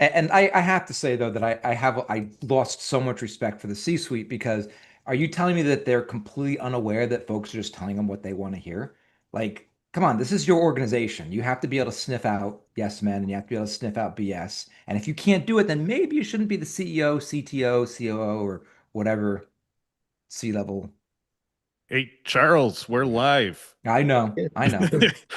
And I have to say though that I lost so much respect for the C-suite because are you telling me that they're completely unaware that folks are just telling them what they want to hear? Like, come on, this is your organization. You have to be able to sniff out yes men and you have to be able to sniff out BS. And if you can't do it, then maybe you shouldn't be the CEO, CTO, COO, or whatever C-level. Hey, Charles, we're live. I know, I know.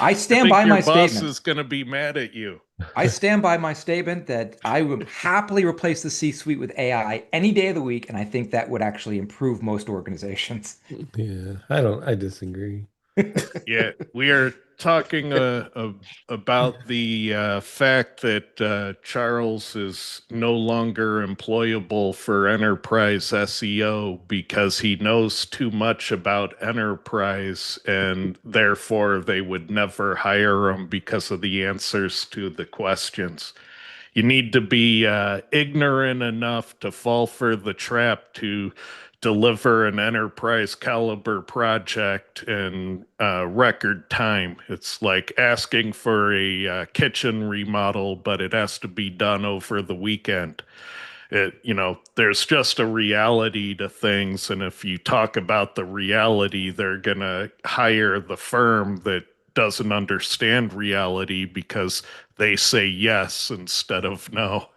I I stand think by your my boss statement. is going to be mad at you. I stand by my statement that I would happily replace the C-suite with AI any day of the week, and I think that would actually improve most organizations. Yeah, I disagree. Yeah, we are talking about the fact that Charles is no longer employable for enterprise SEO because he knows too much about enterprise, and therefore they would never hire him because of the answers to the questions. You need to be ignorant enough to fall for the trap to deliver an enterprise caliber project in record time. It's like asking for a kitchen remodel, but it has to be done over the weekend. There's just a reality to things, and if you talk about the reality, they're gonna hire the firm that doesn't understand reality because they say yes instead of no.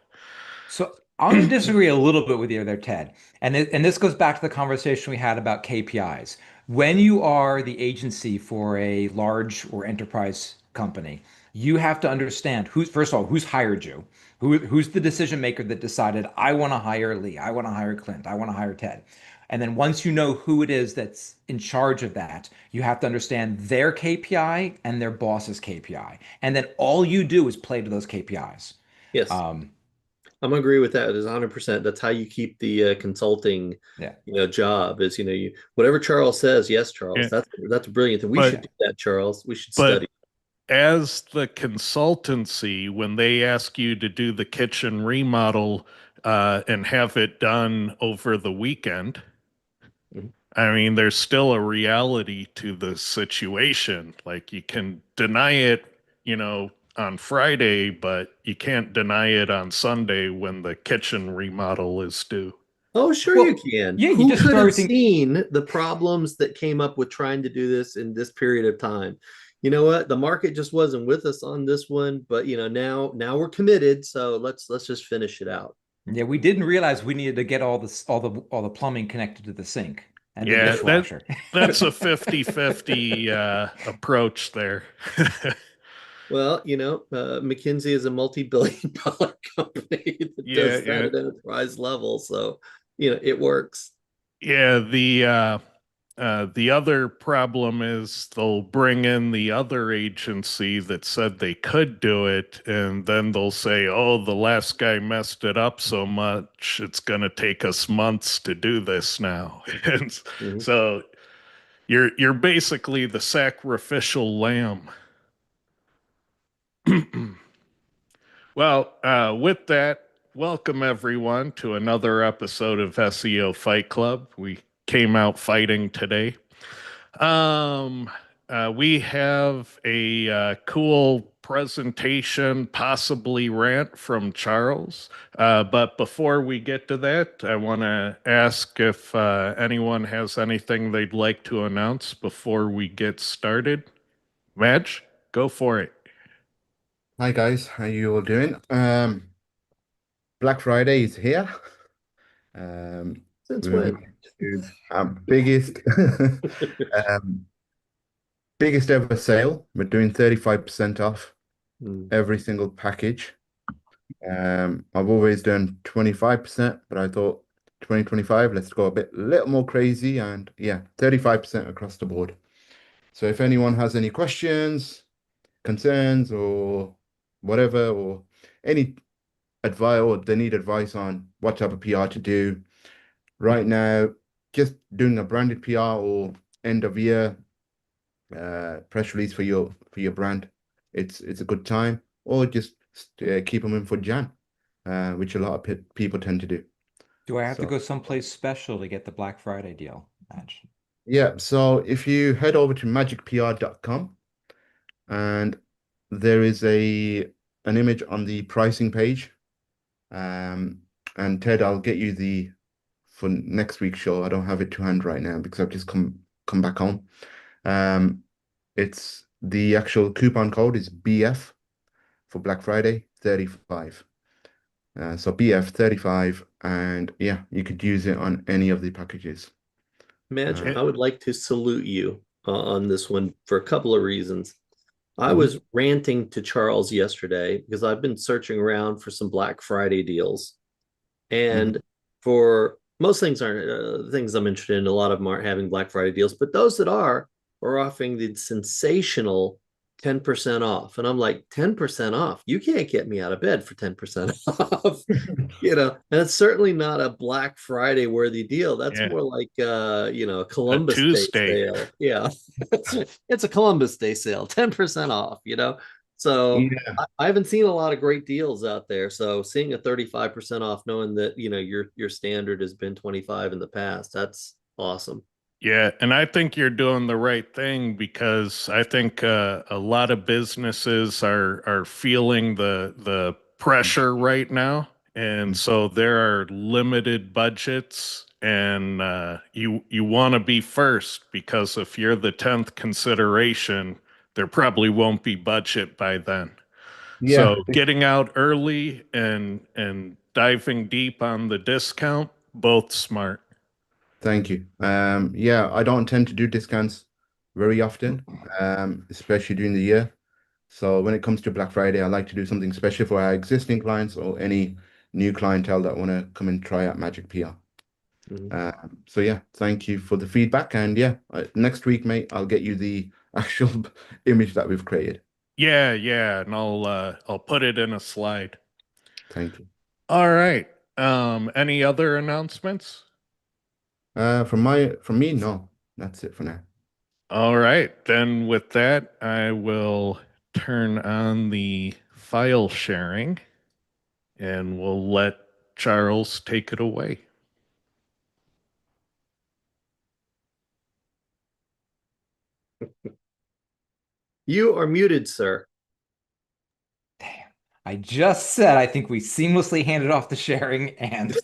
So I'm going to disagree a little bit with you there, Ted. And this goes back to the conversation we had about KPIs. When you are the agency for a large or enterprise company, you have to understand who's, first of all, who's hired you, who's the decision maker that decided, I want to hire Lee, I want to hire Clint, I want to hire Ted. And then once you know who it is that's in charge of that, you have to understand their KPI and their boss's KPI. And then all you do is play to those KPIs. Yes, Um, I'm gonna agree with that. It is 100%. That's how you keep the consulting, yeah. job. Is you whatever Charles says. Yes, Charles. Yeah, That's brilliant. And we should but do that, Charles. We should but study. as the consultancy, when they ask you to do the kitchen remodel and have it done over the weekend, Mhm. I mean, there's still a reality to the situation. Like you can deny it, on Friday, but you can't deny it on Sunday when the kitchen remodel is due. Oh, sure you Well, can. yeah, you Who just could throw have everything. seen the problems that came up with trying to do this in this period of time? You know what? The market just wasn't with us on this one, but now we're committed, so let's just finish it out. Yeah, we didn't realize we needed to get all the plumbing connected to the sink and the Yeah, dishwasher. that's a 50-50 approach there. Well, McKinsey is a multi-billion dollar company that Yeah, does that yeah. at enterprise level. So, it works. Yeah, the other problem is they'll bring in the other agency that said they could do it, and then they'll say, "Oh, the last guy messed it up so much, it's going to take us months to do this now." And Mhm. so you're basically the sacrificial lamb. Well, with that, welcome everyone to another episode of SEO Fight Club. We came out fighting today. Um, we have a cool presentation, possibly rant from Charles. But before we get to that, I want to ask if anyone has anything they'd like to announce before we get started. Madge, go for it. Hi guys, how you all doing? Black Friday is here. Um, Since we're when? moving to our um, biggest ever sale. We're doing 35% off Mm. every single package. I've always done 25%, but I thought 2025, let's go a little more crazy, and yeah, 35% across the board. So if anyone has any questions, concerns, or whatever, or any advice, or they need advice on what type of PR to do right now, just doing a branded PR or end of year press release for your brand, it's a good time. Or just keep them in for Jan, which a lot of pe people tend to do. Do I have to So go someplace special to get the Black Friday deal? Match. yeah, so if you head over to magicpr.com, and there is a an image on the pricing page. And Ted, I'll get you for next week's show. I don't have it to hand right now because I've just come back home. It's the actual coupon code is BF for Black Friday 35. So BF 35, and yeah, you could use it on any of the packages. Madge, Uh, I would like to salute you on this one for a couple of reasons. I Mhm. was ranting to Charles yesterday because I've been searching around for some Black Friday deals. And for most things aren't things I'm interested in, a lot of them aren't having Black Friday deals, but those that are offering the sensational 10% off. And I'm like, 10% off? You can't get me out of bed for 10% off. And it's certainly not a Black Friday worthy deal. That's Yeah. more like a A Columbus Day Tuesday. sale. Yeah. It's a Columbus Day sale, 10% off. So yeah, I haven't seen a lot of great deals out there. So seeing a 35% off, knowing that your standard has been 25 in the past, that's awesome. Yeah, and I think you're doing the right thing because I think a lot of businesses are feeling the pressure right now, and so there are limited budgets, and you want to be first because if you're the 10th consideration, there probably won't be budget by then. yeah. So getting out early and diving deep on the discount, both smart. Thank you. Yeah, I don't tend to do discounts very often, especially during the year. So when it comes to Black Friday, I like to do something special for our existing clients or any new clientele that want to come and try out Magic PR. Mhm. So yeah, thank you for the feedback. And yeah, next week, mate, I'll get you the actual image that we've created. Yeah, yeah, and I'll put it in a slide. Thank you. All right. Any other announcements? From me, no, that's it for now. All right. Then with that, I will turn on the file sharing and we'll let Charles take it away. You are muted, sir. Damn. I just said I think we seamlessly handed off the sharing and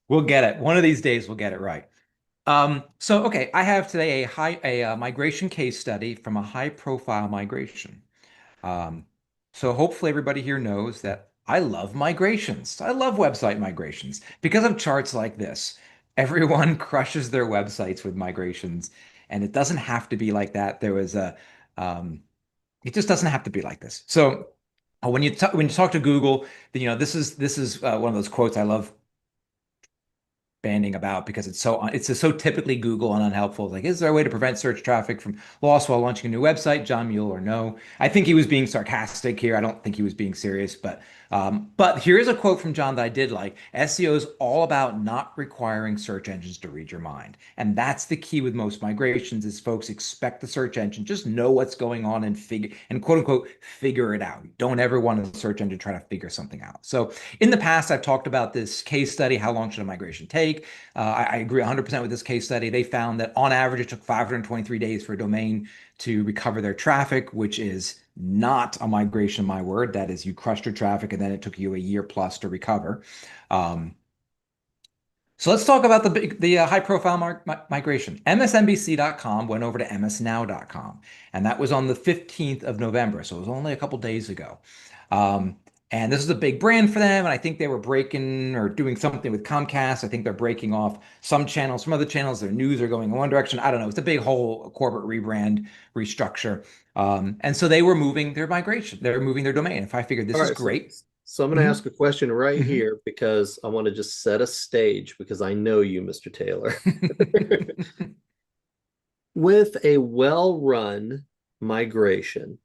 we'll get it. One of these days we'll get it right. So okay, I have today a migration case study from a high profile migration. Um, so hopefully everybody here knows that I love migrations. I love website migrations because of charts like this. Everyone crushes their websites with migrations, and it doesn't have to be like that. Um, it just doesn't have to be like this. So when you talk to Google, this is one of those quotes I love banding about because it's just so typically Google and unhelpful. Like, is there a way to prevent search traffic from loss while launching a new website? John Mueller, no. I think he was being sarcastic here. I don't think he was being serious, but here is a quote from John that I did like. SEO is all about not requiring search engines to read your mind. And that's the key with most migrations is folks expect the search engine, just know what's going on and quote unquote figure it out. Don't ever want a search engine try to figure something out. So in the past, I've talked about this case study, how long should a migration take? I agree 100% with this case study. They found that on average, it took 523 days for a domain to recover their traffic, which is not a migration, my word. That is, you crushed your traffic and then it took you a year plus to recover. So let's talk about the high profile migration. MSNBC.com went over to msnow.com, and that was on the 15th of November. So it was only a couple days ago. Um, and this is a big brand for them. And I think they were breaking or doing something with Comcast. I think they're breaking off some channels from other channels. Their news are going in one direction. I don't know. It's a big whole corporate rebrand restructure. And so they were moving their migration. They were moving their domain. If I figured this All is right, great. so I'm going to Mhm. ask a question right Mhm. here because I want to just set a stage because I know you, Mr. Taylor. With a well-run migration,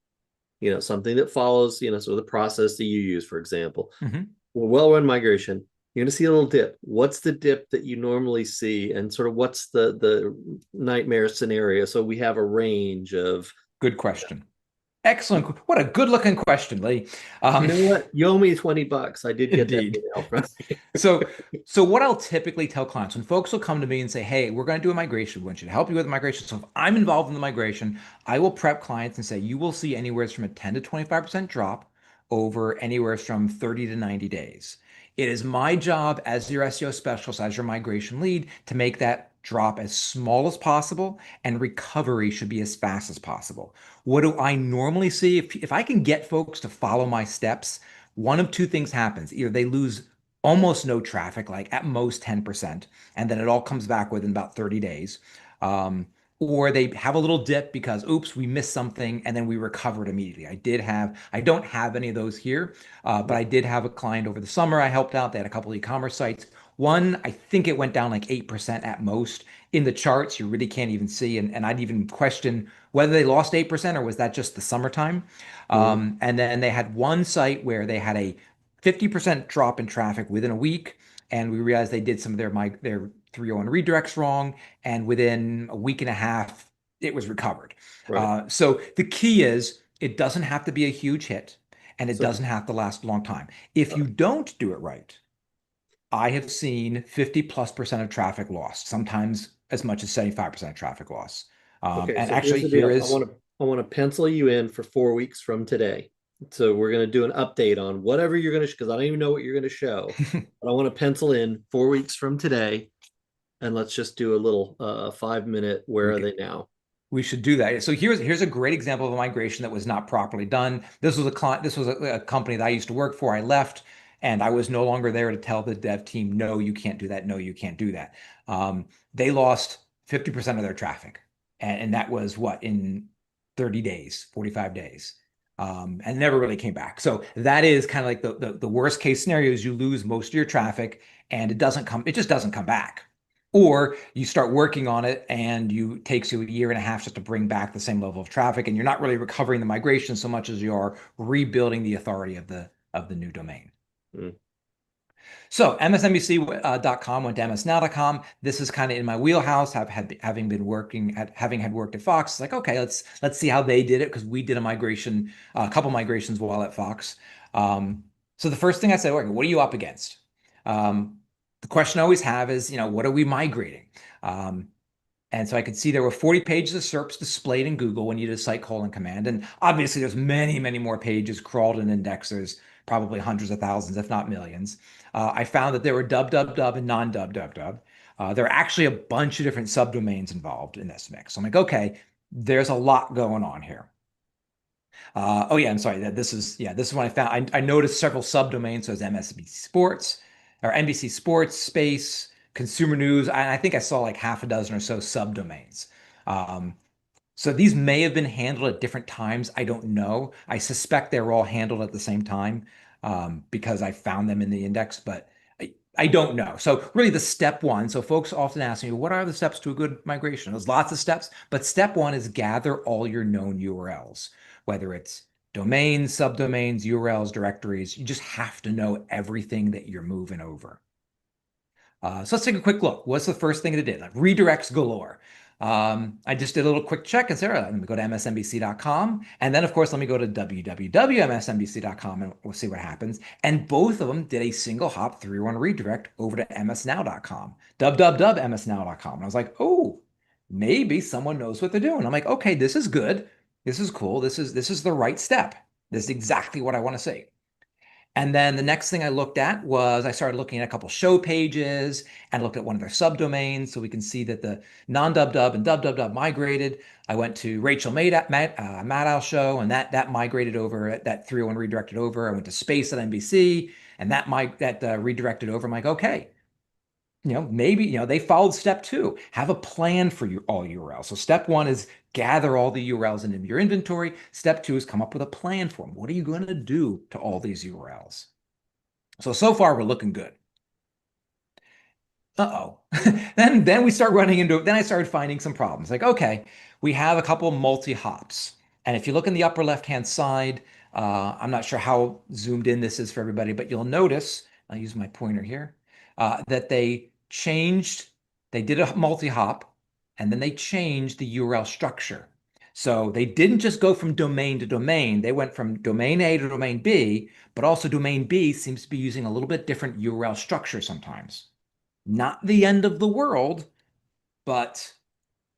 something that follows, so the process that you use, for example, Mhm. well-run migration, you're going to see a little dip. What's the dip that you normally see, and sort of what's the nightmare scenario? So we have a range of. Good question. Excellent. What a good looking question, Lee. You know what? You owe me $20. I did get that Indeed. email from you. So what I'll typically tell clients when folks will come to me and say, hey, we're going to do a migration. We want you to help you with the migration. So if I'm involved in the migration, I will prep clients and say, you will see anywhere from a 10 to 25% drop over anywhere from 30 to 90 days. It is my job as your SEO specialist, as your migration lead, to make that drop as small as possible, and recovery should be as fast as possible. What do I normally see? If I can get folks to follow my steps, one of two things happens. Either they lose almost no traffic, like at most 10%, and then it all comes back within about 30 days. Or they have a little dip because, oops, we missed something, and then we recovered immediately. I don't have any of those here, but I did have a client over the summer I helped out. They had a couple of e-commerce sites. One, I think it went down like 8% at most. In the charts, you really can't even see. And I'd even question whether they lost 8% or was that just the summertime. And then they had one site where they had a 50% drop in traffic within a week. And we realized they did some of their 301 redirects wrong. And within a week and a half, it was recovered. Right. So the key is it doesn't have to be a huge hit, and it So- doesn't have to last a long time. If you don't do it right, I have seen 50+% of traffic lost, sometimes as much as 75% of traffic loss. Okay, And so actually, here's the here deal. is I want to pencil you in for 4 weeks from today. So we're going to do an update on whatever you're going to, because I don't even know what you're going to show. But I want to pencil in 4 weeks from today, and let's just do a little 5 minute. Where are they now? we should do that. So here's a great example of a migration that was not properly done. This was a client. This was a company that I used to work for. I left, and I was no longer there to tell the dev team, no, you can't do that. No, you can't do that. They lost 50% of their traffic, and that was what, in 30 days, 45 days, and never really came back. So that is kind of like the worst case scenario is you lose most of your traffic, and it just doesn't come back. Or you start working on it and it takes you a year and a half just to bring back the same level of traffic, and you're not really recovering the migration so much as you are rebuilding the authority of the new domain. Mm. So MSNBC.com went to MSNow.com. This is kind of in my wheelhouse. Having had worked at Fox, it's like, okay, let's see how they did it, because we did a couple migrations while at Fox. So the first thing I said, okay, what are you up against? The question I always have is, what are we migrating? And so I could see there were 40 pages of SERPs displayed in Google when you did a site colon command. And obviously there's many, many more pages crawled and indexed. There's probably hundreds of thousands, if not millions. I found that there were dub, dub, dub, and non-dub, dub, dub. There are actually a bunch of different subdomains involved in this mix. So I'm like, okay, there's a lot going on here. Oh yeah, I'm sorry. This is when I found. I noticed several subdomains. So as MSNBC Sports or NBC Sports Space, Consumer News. I think I saw like half a dozen or so subdomains. So these may have been handled at different times. I don't know. I suspect they were all handled at the same time because I found them in the index, but I don't know. So really the step one, so folks often ask me, what are the steps to a good migration? There's lots of steps, but step one is gather all your known URLs, whether it's domains, subdomains, URLs, directories. You just have to know everything that you're moving over. So let's take a quick look. What's the first thing it did? Like redirects galore. I just did a little quick check and said, all right, let me go to MSNBC.com. And then, of course, let me go to www.msnbc.com and we'll see what happens. And both of them did a single hop 301 redirect over to msnow.com, www.msnow.com. And I was like, oh, maybe someone knows what they're doing. I'm like, okay, this is good. This is cool. This is the right step. This is exactly what I want to see. And then the next thing I looked at was I started looking at a couple show pages and looked at one of their subdomains. So we can see that the non-dub-dub and dub-dub-dub migrated. I went to Rachel Maddow show, and that migrated over, that 301 redirected over. I went to Space at NBC, and that redirected over. I'm like, okay, maybe, they followed step two, have a plan for all URLs. So step one is gather all the URLs into your inventory. Step two is come up with a plan for them. What are you going to do to all these URLs? So far we're looking good. Uh-oh. Then we start running into, then I started finding some problems. Like, okay, we have a couple multi-hops. And if you look in the upper left-hand side, I'm not sure how zoomed in this is for everybody, but you'll notice, I'll use my pointer here, that they did a multi-hop, and then they changed the URL structure. So they didn't just go from domain to domain. They went from domain A to domain B, but also domain B seems to be using a little bit different URL structure sometimes. Not the end of the world, but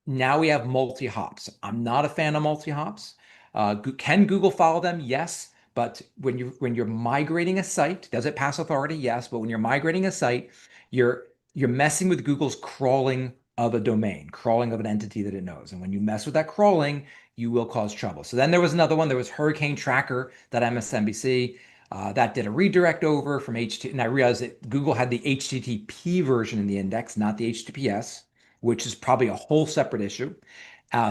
now we have multi-hops. I'm not a fan of multi-hops. Can Google follow them? Yes, But when you're migrating a site, does it pass authority? Yes, but when you're migrating a site, you're messing with Google's crawling of a domain, crawling of an entity that it knows. And when you mess with that crawling, you will cause trouble. So then there was another one. There was Hurricane Tracker that MSNBC that did a redirect over from HTTP. And I realized that Google had the HTTP version in the index, not the HTTPS, which is probably a whole separate issue.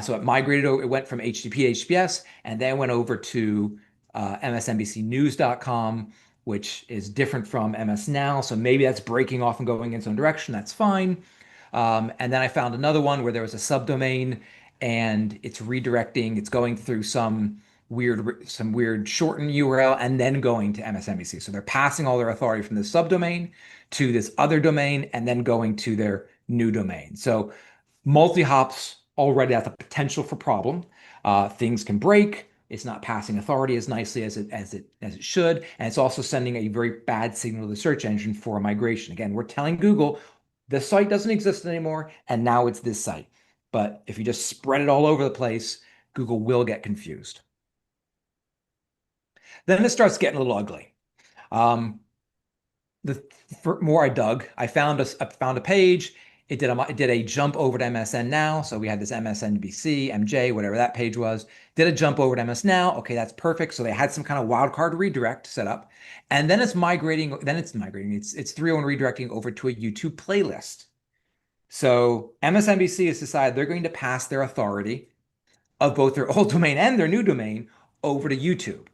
So it migrated over, it went from HTTP to HTTPS, and then went over to MSNBCnews.com, which is different from MS Now. So maybe that's breaking off and going in its own direction. That's fine. And then I found another one where there was a subdomain and it's redirecting, it's going through some weird shortened URL and then going to MSNBC. So they're passing all their authority from this subdomain to this other domain and then going to their new domain. So multi-hops already has the potential for problem. Things can break. It's not passing authority as nicely as it should, and it's also sending a very bad signal to the search engine for a migration. Again, we're telling Google this site doesn't exist anymore, and now it's this site. But if you just spread it all over the place, Google will get confused. Then it starts getting a little ugly. The more I dug, I found a page. It did a jump over to MSN Now. So we had this MSNBC, MJ, whatever that page was, did a jump over to MS Now. Okay, that's perfect. So they had some kind of wildcard redirect set up. And then it's migrating, it's 301 redirecting over to a YouTube playlist. So MSNBC has decided they're going to pass their authority of both their old domain and their new domain over to YouTube.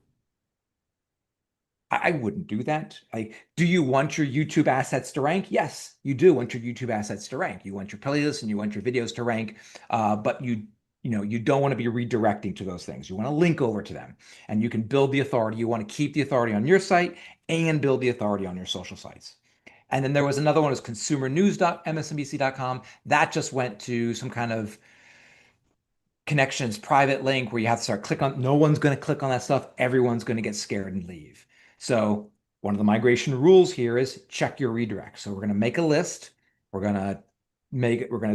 I wouldn't do that. Like, do you want your YouTube assets to rank? Yes, you do want your YouTube assets to rank. You want your playlists and you want your videos to rank, but you don't want to be redirecting to those things. You want to link over to them, and you can build the authority. You want to keep the authority on your site and build the authority on your social sites. And then there was another one, was consumernews.msnbc.com. That just went to some kind of connections private link where you have to start click on. No one's going to click on that stuff. Everyone's going to get scared and leave. So one of the migration rules here is check your redirect. So we're going to make a list. We're going to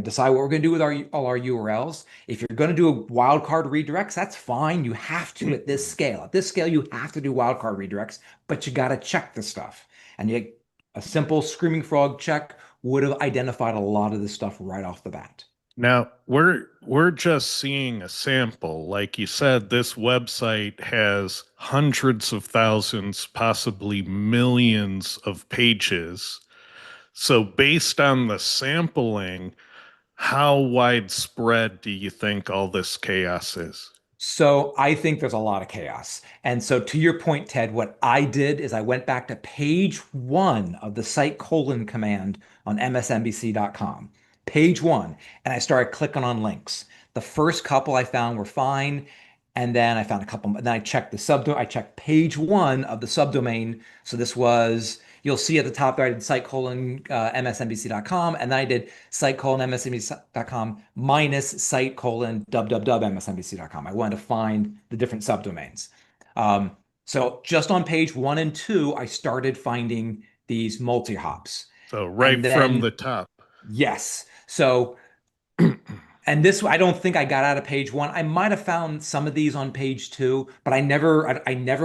decide what we're going to do with all our URLs. If you're going to do wildcard redirects, that's fine. You have to at this scale. At this scale, you have to do wildcard redirects, but you got to check the stuff. And a simple screaming frog check would have identified a lot of this stuff right off the bat. Now, we're just seeing a sample. Like you said, this website has hundreds of thousands, possibly millions of pages. So based on the sampling, how widespread do you think all this chaos is? So I think there's a lot of chaos. And so to your point, Ted, what I did is I went back to page 1 of the site colon command on msnbc.com, page 1, and I started clicking on links. The first couple I found were fine. And then I found a couple, then I checked I checked page 1 of the subdomain. So this was, you'll see at the top there, I did site colon msnbc.com, and then I did site colon msnbc.com minus site colon www.msnbc.com. I wanted to find the different subdomains. So just on page 1 and 2, I started finding these multi-hops. So right from the top. Yes. So and this, I don't think I got out of page 1. I might have found some of these on page 2, but I never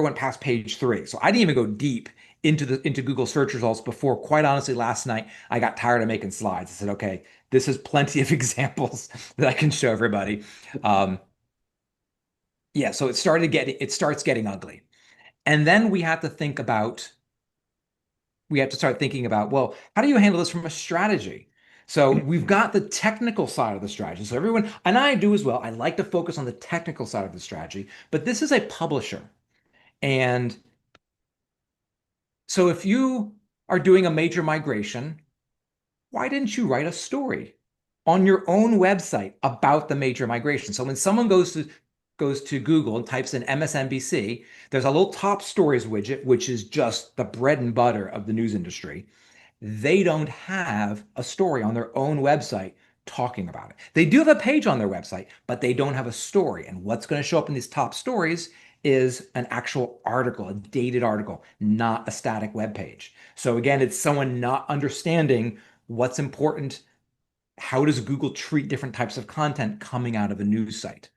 went past page 3. So I didn't even go deep into Google search results before, quite honestly, last night I got tired of making slides. I said, okay, this is plenty of examples that I can show everybody. Yeah, so it starts getting ugly. And then we have to start thinking about, well, how do you handle this from a strategy? So we've got the technical side of the strategy. So everyone, and I do as well, I like to focus on the technical side of the strategy, but this is a publisher. And so if you are doing a major migration, why didn't you write a story on your own website about the major migration? So when someone goes to Google and types in MSNBC, there's a little top stories widget, which is just the bread and butter of the news industry. They don't have a story on their own website talking about it. They do have a page on their website, but they don't have a story. And what's going to show up in these top stories is an actual article, a dated article, not a static web page. So again, it's someone not understanding what's important. How does Google treat different types of content coming out of a news site?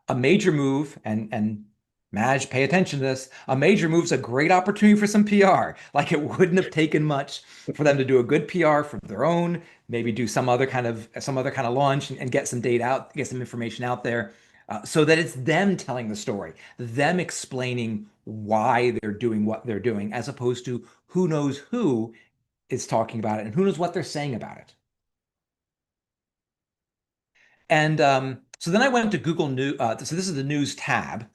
A major move, and Madge, pay attention to this. A major move's a great opportunity for some PR. Like it wouldn't have taken much for them to do a good PR for their own, maybe do some other kind of launch and get some data out, get some information out there, so that it's them telling the story, them explaining why they're doing what they're doing, as opposed to who knows who is talking about it and who knows what they're saying about it. And so then I went to Google News. So this is the news tab.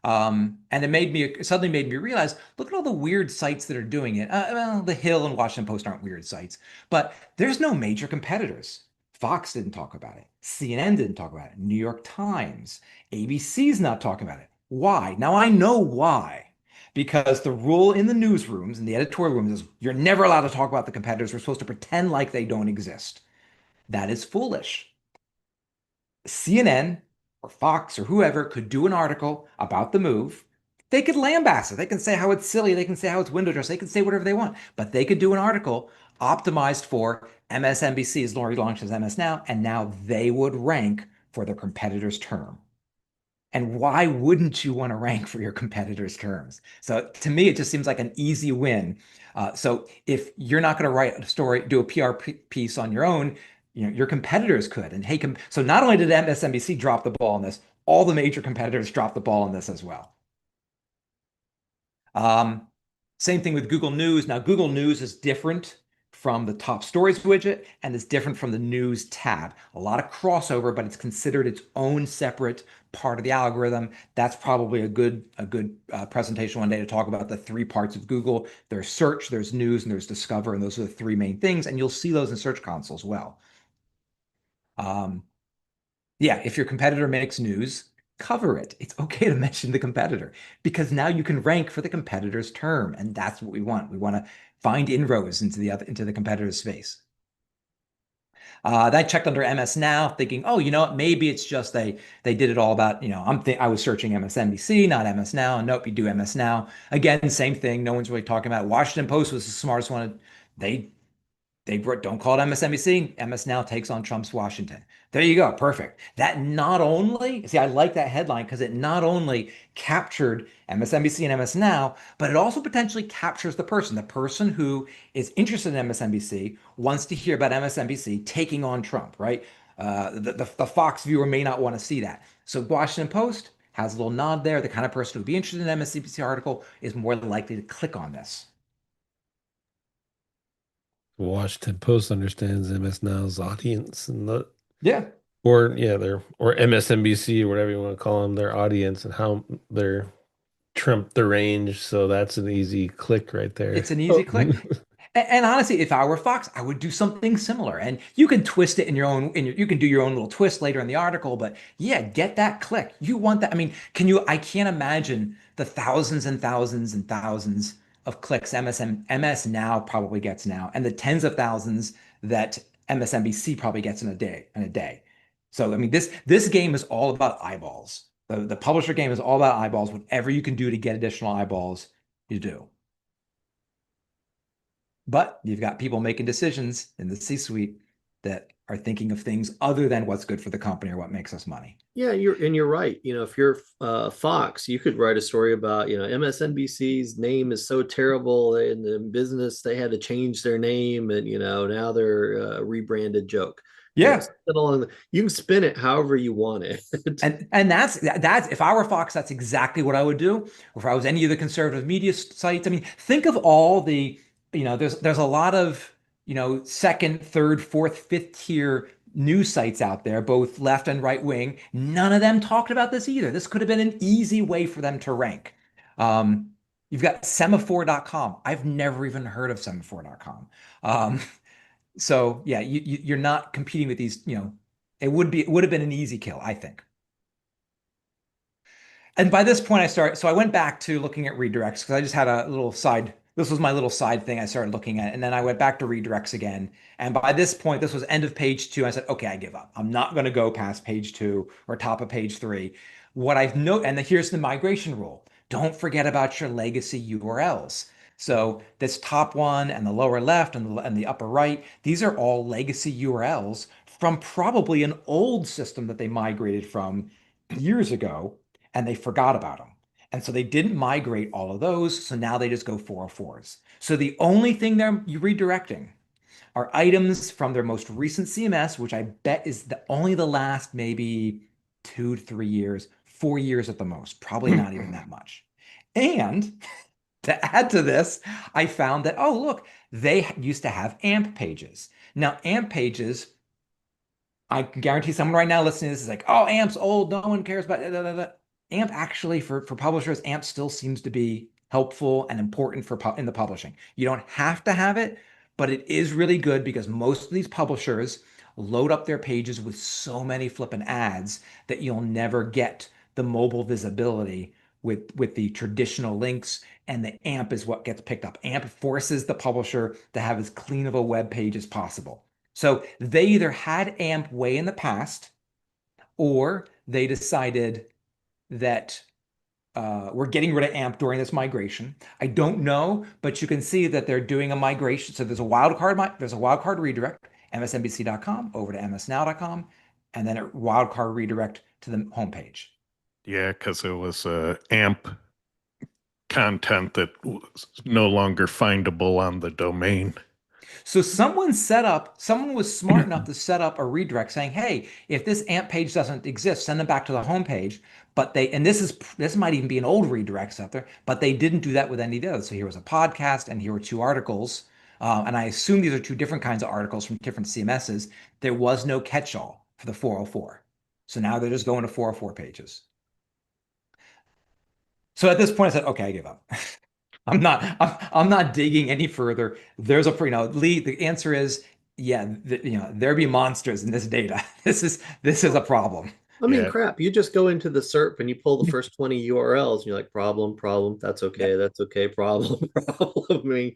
And it suddenly made me realize, look at all the weird sites that are doing it. Well, The Hill and Washington Post aren't weird sites, but there's no major competitors. Fox didn't talk about it. CNN didn't talk about it. New York Times, ABC's not talking about it. Why? Now I know why. Because the rule in the newsrooms and the editorial rooms is you're never allowed to talk about the competitors. We're supposed to pretend like they don't exist. That is foolish. CNN or Fox or whoever could do an article about the move. They could lambaste it. They can say how it's silly. They can say how it's window dressed. They can say whatever they want. But they could do an article optimized for MSNBC is already launched as MS Now, and now they would rank for their competitor's term. And why wouldn't you want to rank for your competitor's terms? So to me, it just seems like an easy win. So if you're not going to write a story, do a PR piece on your own, your competitors could. And hey, so not only did MSNBC drop the ball on this, all the major competitors dropped the ball on this as well. Same thing with Google News. Now, Google News is different from the top stories widget and is different from the news tab. A lot of crossover, but it's considered its own separate part of the algorithm. That's probably a good presentation one day to talk about the three parts of Google. There's search, there's news, and there's discover, and those are the three main things. And you'll see those in Search Console as well. Yeah, if your competitor makes news, cover it. It's okay to mention the competitor because now you can rank for the competitor's term, and that's what we want. We want to find inroads into the competitor's space. I checked under MS Now, thinking, oh, you know what? Maybe it's just they did it all about, I was searching MSNBC, not MS Now, and nope, you do MS Now. Again, same thing. No one's really talking about it. Washington Post was the smartest one. They don't call it MSNBC. MS Now takes on Trump's Washington. There you go. Perfect. That not only, see, I like that headline because it not only captured MSNBC and MS Now, but it also potentially captures the person who is interested in MSNBC, wants to hear about MSNBC taking on Trump, right? The Fox viewer may not want to see that. So Washington Post has a little nod there. The kind of person who would be interested in an MSNBC article is more likely to click on this. Washington Post understands MS Now's audience and Yeah. or MSNBC or whatever you want to call them, their audience and how they're Trump the range. So that's an easy click right there. It's an easy click. And honestly, if I were Fox, I would do something similar. And you can twist it you can do your own little twist later in the article, but yeah, get that click. You want that. I mean, I can't imagine the thousands and thousands and thousands of clicks MS Now probably gets now, and the tens of thousands that MSNBC probably gets in a day. So I mean, this game is all about eyeballs. The publisher game is all about eyeballs. Whatever you can do to get additional eyeballs, you do. But you've got people making decisions in the C-suite that are thinking of things other than what's good for the company or what makes us money. Yeah, you're right. If you're Fox, you could write a story about, MSNBC's name is so terrible in the business they had to change their name, and now they're a rebranded joke. Yeah, you can spin it however you want it. and that's if I were Fox, that's exactly what I would do. Or if I was any of the conservative media sites, I mean, think of all the there's a lot of second, third, fourth, fifth tier news sites out there, both left and right wing. None of them talked about this either. This could have been an easy way for them to rank. You've got semaphore.com. I've never even heard of semaphore.com. So yeah, you're not competing with these. It would have been an easy kill, I think. And by this point, so I went back to looking at redirects because I just had a little side. This was my little side thing I started looking at. And then I went back to redirects again. And by this point, this was end of page 2. I said, okay, I give up. I'm not going to go past page 2 or top of page 3. What I've noted, and here's the migration rule. Don't forget about your legacy URLs. So this top one and the lower left and the upper right, these are all legacy URLs from probably an old system that they migrated from years ago, and they forgot about them. And so they didn't migrate all of those. So now they just go 404s. So the only thing they're redirecting are items from their most recent CMS, which I bet is only the last maybe 2 to 3 years, 4 years at the most, probably not even that much. And to add to this, I found that, oh, look, they used to have AMP pages. Now, AMP pages, I can guarantee someone right now listening to this is like, oh, AMP's old, no one cares about it. AMP actually, for publishers, AMP still seems to be helpful and important in the publishing. You don't have to have it, but it is really good because most of these publishers load up their pages with so many flippin' ads that you'll never get the mobile visibility with the traditional links, and the AMP is what gets picked up. AMP forces the publisher to have as clean of a web page as possible. So they either had AMP way in the past, or they decided that we're getting rid of AMP during this migration. I don't know, but you can see that they're doing a migration. So there's a wildcard redirect, msnbc.com over to msnow.com, and then a wildcard redirect to the homepage. Yeah, because it was AMP content that was no longer findable on the domain. So someone was smart enough to set up a redirect saying, hey, if this AMP page doesn't exist, send them back to the homepage. But this might even be an old redirect out there, but they didn't do that with any of the others. So here was a podcast and here were 2 articles. And I assume these are 2 different kinds of articles from different CMSs. There was no catch-all for the 404. So now they're just going to 404 pages. So at this point, I said, okay, I give up. I'm not digging any further. There's Lee, the answer is, yeah, there be monsters in this data. This is a problem. I mean, Yeah. crap, you just go into the SERP and you pull the first 20 URLs and you're like, problem, that's okay, that's okay, problem, problem. I mean,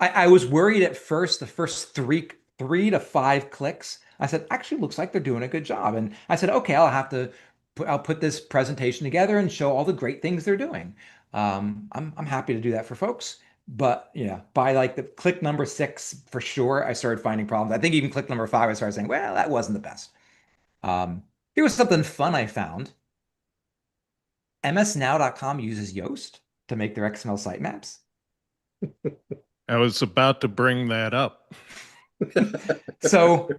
I was worried at first, the first three to 5 clicks. I said, actually looks like they're doing a good job. And I said, okay, I'll put this presentation together and show all the great things they're doing. I'm happy to do that for folks. But yeah, by like the click number 6, for sure, I started finding problems. I think even click number 5, I started saying, well, that wasn't the best. Here was something fun I found. msnow.com uses Yoast to make their XML sitemaps. I was about to bring that up. So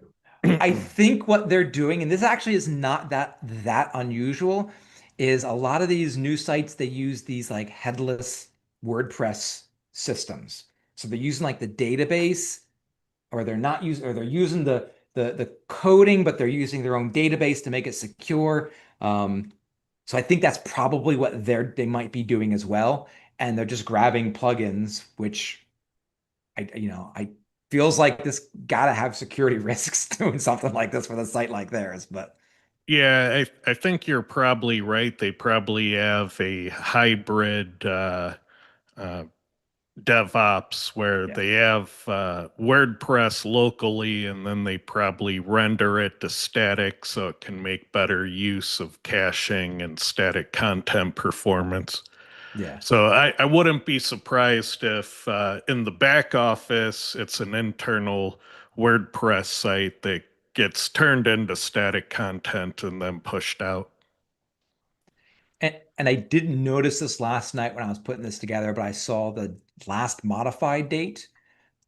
I think what they're doing, and this actually is not that unusual, is a lot of these new sites, they use these like headless WordPress systems. So they're using like the database, or they're using the coding, but they're using their own database to make it secure. So I think that's probably what they might be doing as well. And they're just grabbing plugins, which I feels like this gotta have security risks doing something like this with a site like theirs. But yeah, I think you're probably right. They probably have a hybrid DevOps where they have WordPress locally, and then they probably render it to static so it can make better use of caching and static content performance. yeah. So I wouldn't be surprised if in the back office, it's an internal WordPress site that gets turned into static content and then pushed out. And I didn't notice this last night when I was putting this together, but I saw the last modified date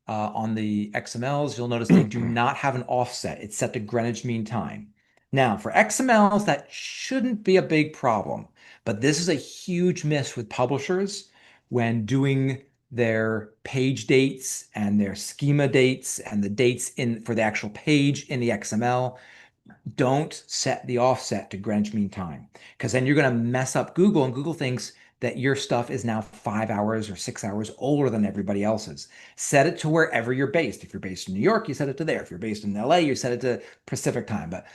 on the XMLs. You'll notice they do not have an offset. It's set to Greenwich Mean Time. Now, for XMLs, that shouldn't be a big problem, but this is a huge miss with publishers when doing their page dates and their schema dates and the dates for the actual page in the XML. Don't set the offset to Greenwich Mean Time, because then you're going to mess up Google, and Google thinks that your stuff is now 5 hours or 6 hours older than everybody else's. Set it to wherever you're based. If you're based in New York, you set it to there. If you're based in LA, you set it to Pacific time, but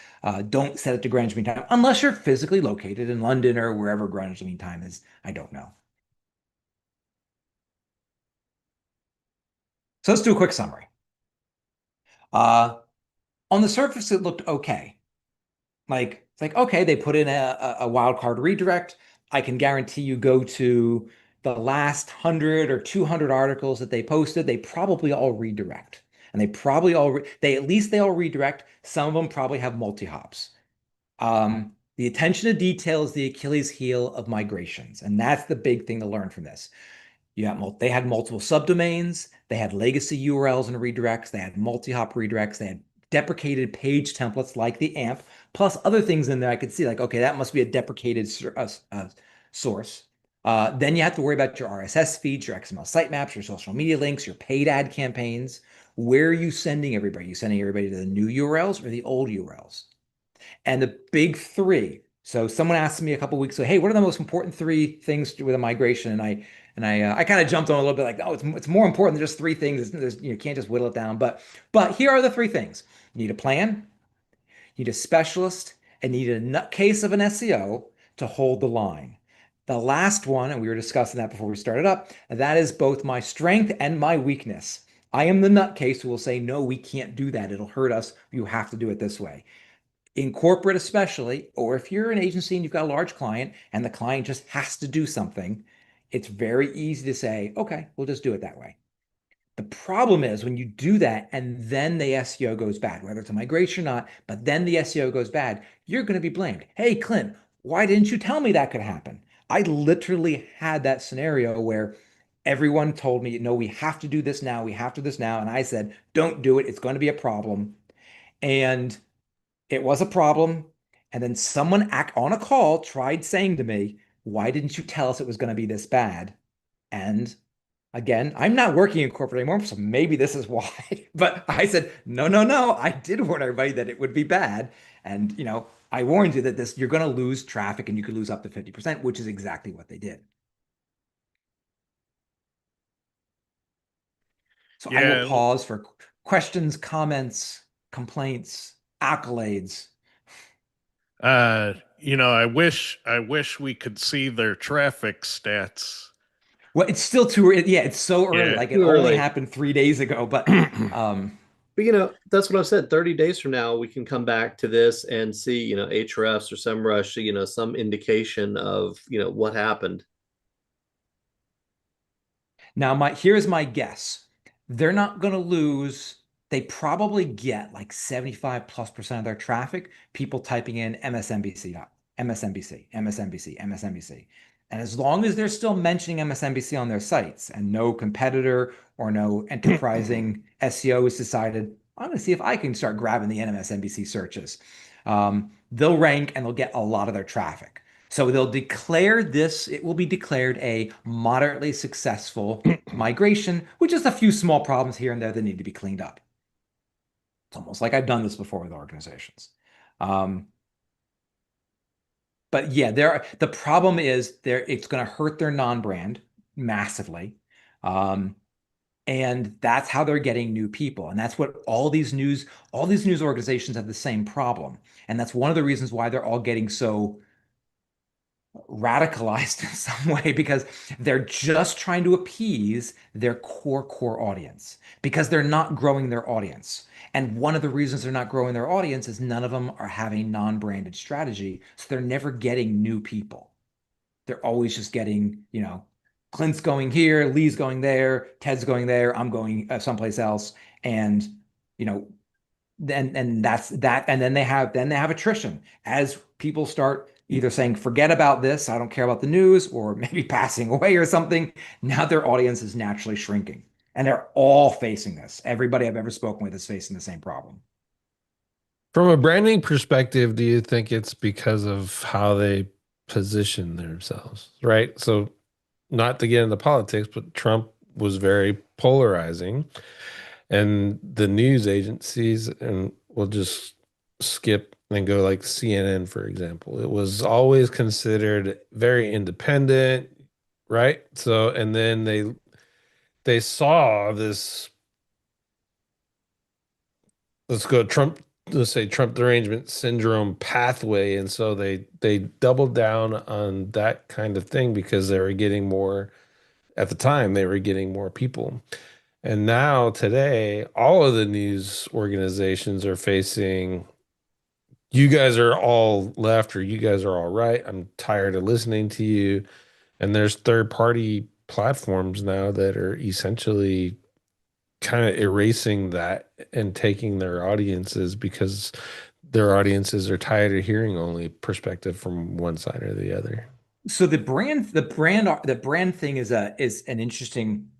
don't set it to Greenwich Mean Time unless you're physically located in London or wherever Greenwich Mean Time is. I don't know. So let's do a quick summary. On the surface, it looked okay. It's like, okay, they put in a wildcard redirect. I can guarantee you go to the last 100 or 200 articles that they posted, they probably all redirect. And they probably all, at least they all redirect. Some of them probably have multi-hops. The attention to detail is the Achilles heel of migrations. And that's the big thing to learn from this. They had multiple subdomains, they had legacy URLs and redirects, they had multi-hop redirects, they had deprecated page templates like the AMP, plus other things in there I could see like, okay, that must be a deprecated source. Then you have to worry about your RSS feeds, your XML sitemaps, your social media links, your paid ad campaigns. Where are you sending everybody? Are you sending everybody to the new URLs or the old URLs? And the big three. So someone asked me a couple weeks ago, hey, what are the most important three things with a migration? And I kind of jumped on a little bit like, oh, it's more important than just three things. You can't just whittle it down. But here are the three things. You need a plan, you need a specialist, and you need a nutcase of an SEO to hold the line. The last one, and we were discussing that before we started up, that is both my strength and my weakness. I am the nutcase who will say, no, we can't do that. It'll hurt us. You have to do it this way. In corporate especially, or if you're an agency and you've got a large client and the client just has to do something, it's very easy to say, okay, we'll just do it that way. The problem is when you do that and then the SEO goes bad, whether it's a migration or not, but then the SEO goes bad, you're going to be blamed. Hey, Clint, why didn't you tell me that could happen? I literally had that scenario where everyone told me, no, we have to do this now. We have to do this now. And I said, don't do it. It's going to be a problem. And it was a problem. And then someone on a call tried saying to me, why didn't you tell us it was going to be this bad? And again, I'm not working in corporate anymore, so maybe this is why. But I said, no, no, no. I did warn everybody that it would be bad. And, I warned you that you're going to lose traffic and you could lose up to 50%, which is exactly what they did. So I will pause for questions, comments, complaints, accolades. I wish we could see their traffic stats. Well, it's still too early. Yeah, it's so early. Like it only happened 3 days ago. But that's what I've said. 30 days from now, we can come back to this and see, Hrefs or SEMrush, some indication of, what happened. Now, here's my guess. They're not going to lose. They probably get like 75+% of their traffic, people typing in MSNBC, MSNBC, MSNBC, MSNBC. And as long as they're still mentioning MSNBC on their sites and no competitor or no enterprising SEO has decided, I'm going to see if I can start grabbing the MSNBC searches. They'll rank and they'll get a lot of their traffic. So they'll declare this, it will be declared a moderately successful migration with just a few small problems here and there that need to be cleaned up. It's almost like I've done this before with organizations. But yeah, the problem is it's going to hurt their non-brand massively. And that's how they're getting new people. And that's what all these news organizations have the same problem. And that's one of the reasons why they're all getting so radicalized in some way, because they're just trying to appease their core audience because they're not growing their audience. And one of the reasons they're not growing their audience is none of them are having non-branded strategy. So they're never getting new people. They're always just getting, Clint's going here, Lee's going there, Ted's going there, I'm going someplace else. And, and that's that. And then they have attrition as people start either saying, forget about this, I don't care about the news, or maybe passing away or something. Now their audience is naturally shrinking. And they're all facing this. Everybody I've ever spoken with is facing the same problem. From a branding perspective, do you think it's because of how they position themselves, right? So not to get into politics, but Trump was very polarizing. And the news agencies, and we'll just skip and go like CNN, for example. It was always considered very independent, right? So, and then they saw this, let's say Trump derangement syndrome pathway. And so they doubled down on that kind of thing because they were getting more, at the time, they were getting more people. And now today, all of the news organizations are facing, you guys are all left or you guys are all right. I'm tired of listening to you. And there's third-party platforms now that are essentially kind of erasing that and taking their audiences because their audiences are tired of hearing only perspective from one side or the other. So the brand thing is an interesting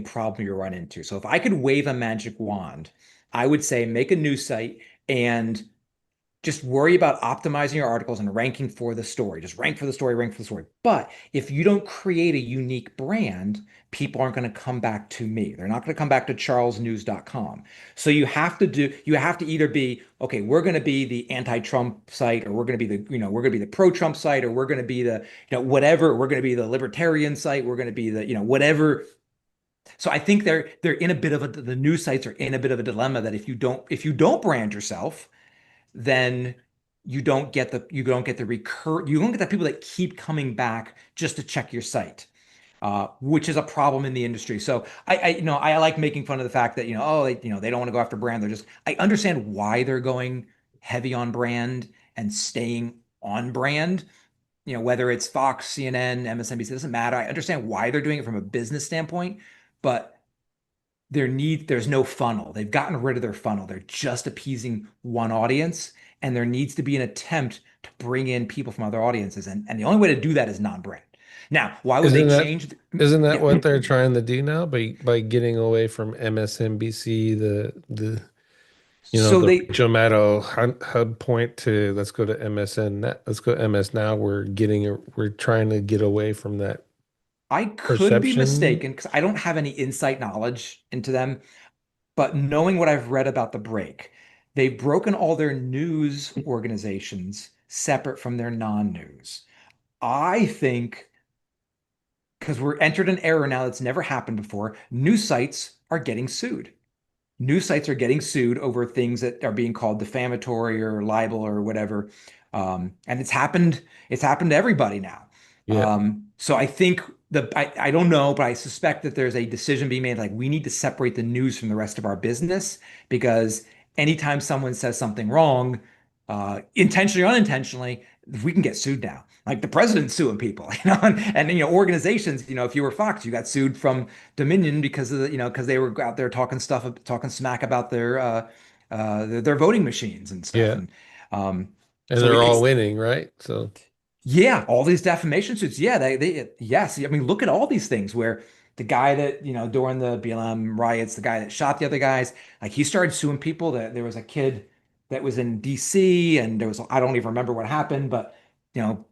problem you run into. So if I could wave a magic wand, I would say make a news site and just worry about optimizing your articles and ranking for the story. Just rank for the story, rank for the story. But if you don't create a unique brand, people aren't going to come back to me. They're not going to come back to charlesnews.com. So you have to either be, okay, we're going to be the anti-Trump site, or we're going to be we're going to be the pro-Trump site, or we're going to be the, whatever, we're going to be the libertarian site, we're going to be the, whatever. So I think they're in a bit of the news sites are in a bit of a dilemma that if you don't brand yourself, then you don't get the people that keep coming back just to check your site, which is a problem in the industry. So I like making fun of the fact that they don't want to go after brand. I understand why they're going heavy on brand and staying on brand. Whether it's Fox, CNN, MSNBC, it doesn't matter. I understand why they're doing it from a business standpoint, but there's no funnel. They've gotten rid of their funnel. They're just appeasing one audience, and there needs to be an attempt to bring in people from other audiences. And the only way to do that is non-brand. Now, why would they change? Isn't that Yeah. what they're trying to do now by getting away from MSNBC, the So the they Rachel Maddow hub point to let's go to MSN, let's go MS now. We're trying to get away from that I could be perception. mistaken because I don't have any insight knowledge into them, but knowing what I've read about the break, they've broken all their news organizations separate from their non-news. I think because we're entered an era now that's never happened before, news sites are getting sued. News sites are getting sued over things that are being called defamatory or libel or whatever. And it's happened to everybody now. Yeah. So I think I don't know, but I suspect that there's a decision being made, like we need to separate the news from the rest of our business, because anytime someone says something wrong, intentionally or unintentionally, we can get sued now. Like the president's suing people, and organizations, if you were Fox, you got sued from Dominion because of because they were out there talking smack about their voting machines and stuff. Yeah. And And so they're all it's winning, right? So yeah, all these defamation suits. Yeah, yes. I mean, look at all these things where the guy that, during the BLM riots, the guy that shot the other guys, like he started suing people. That there was a kid that was in DC, and I don't even remember what happened, but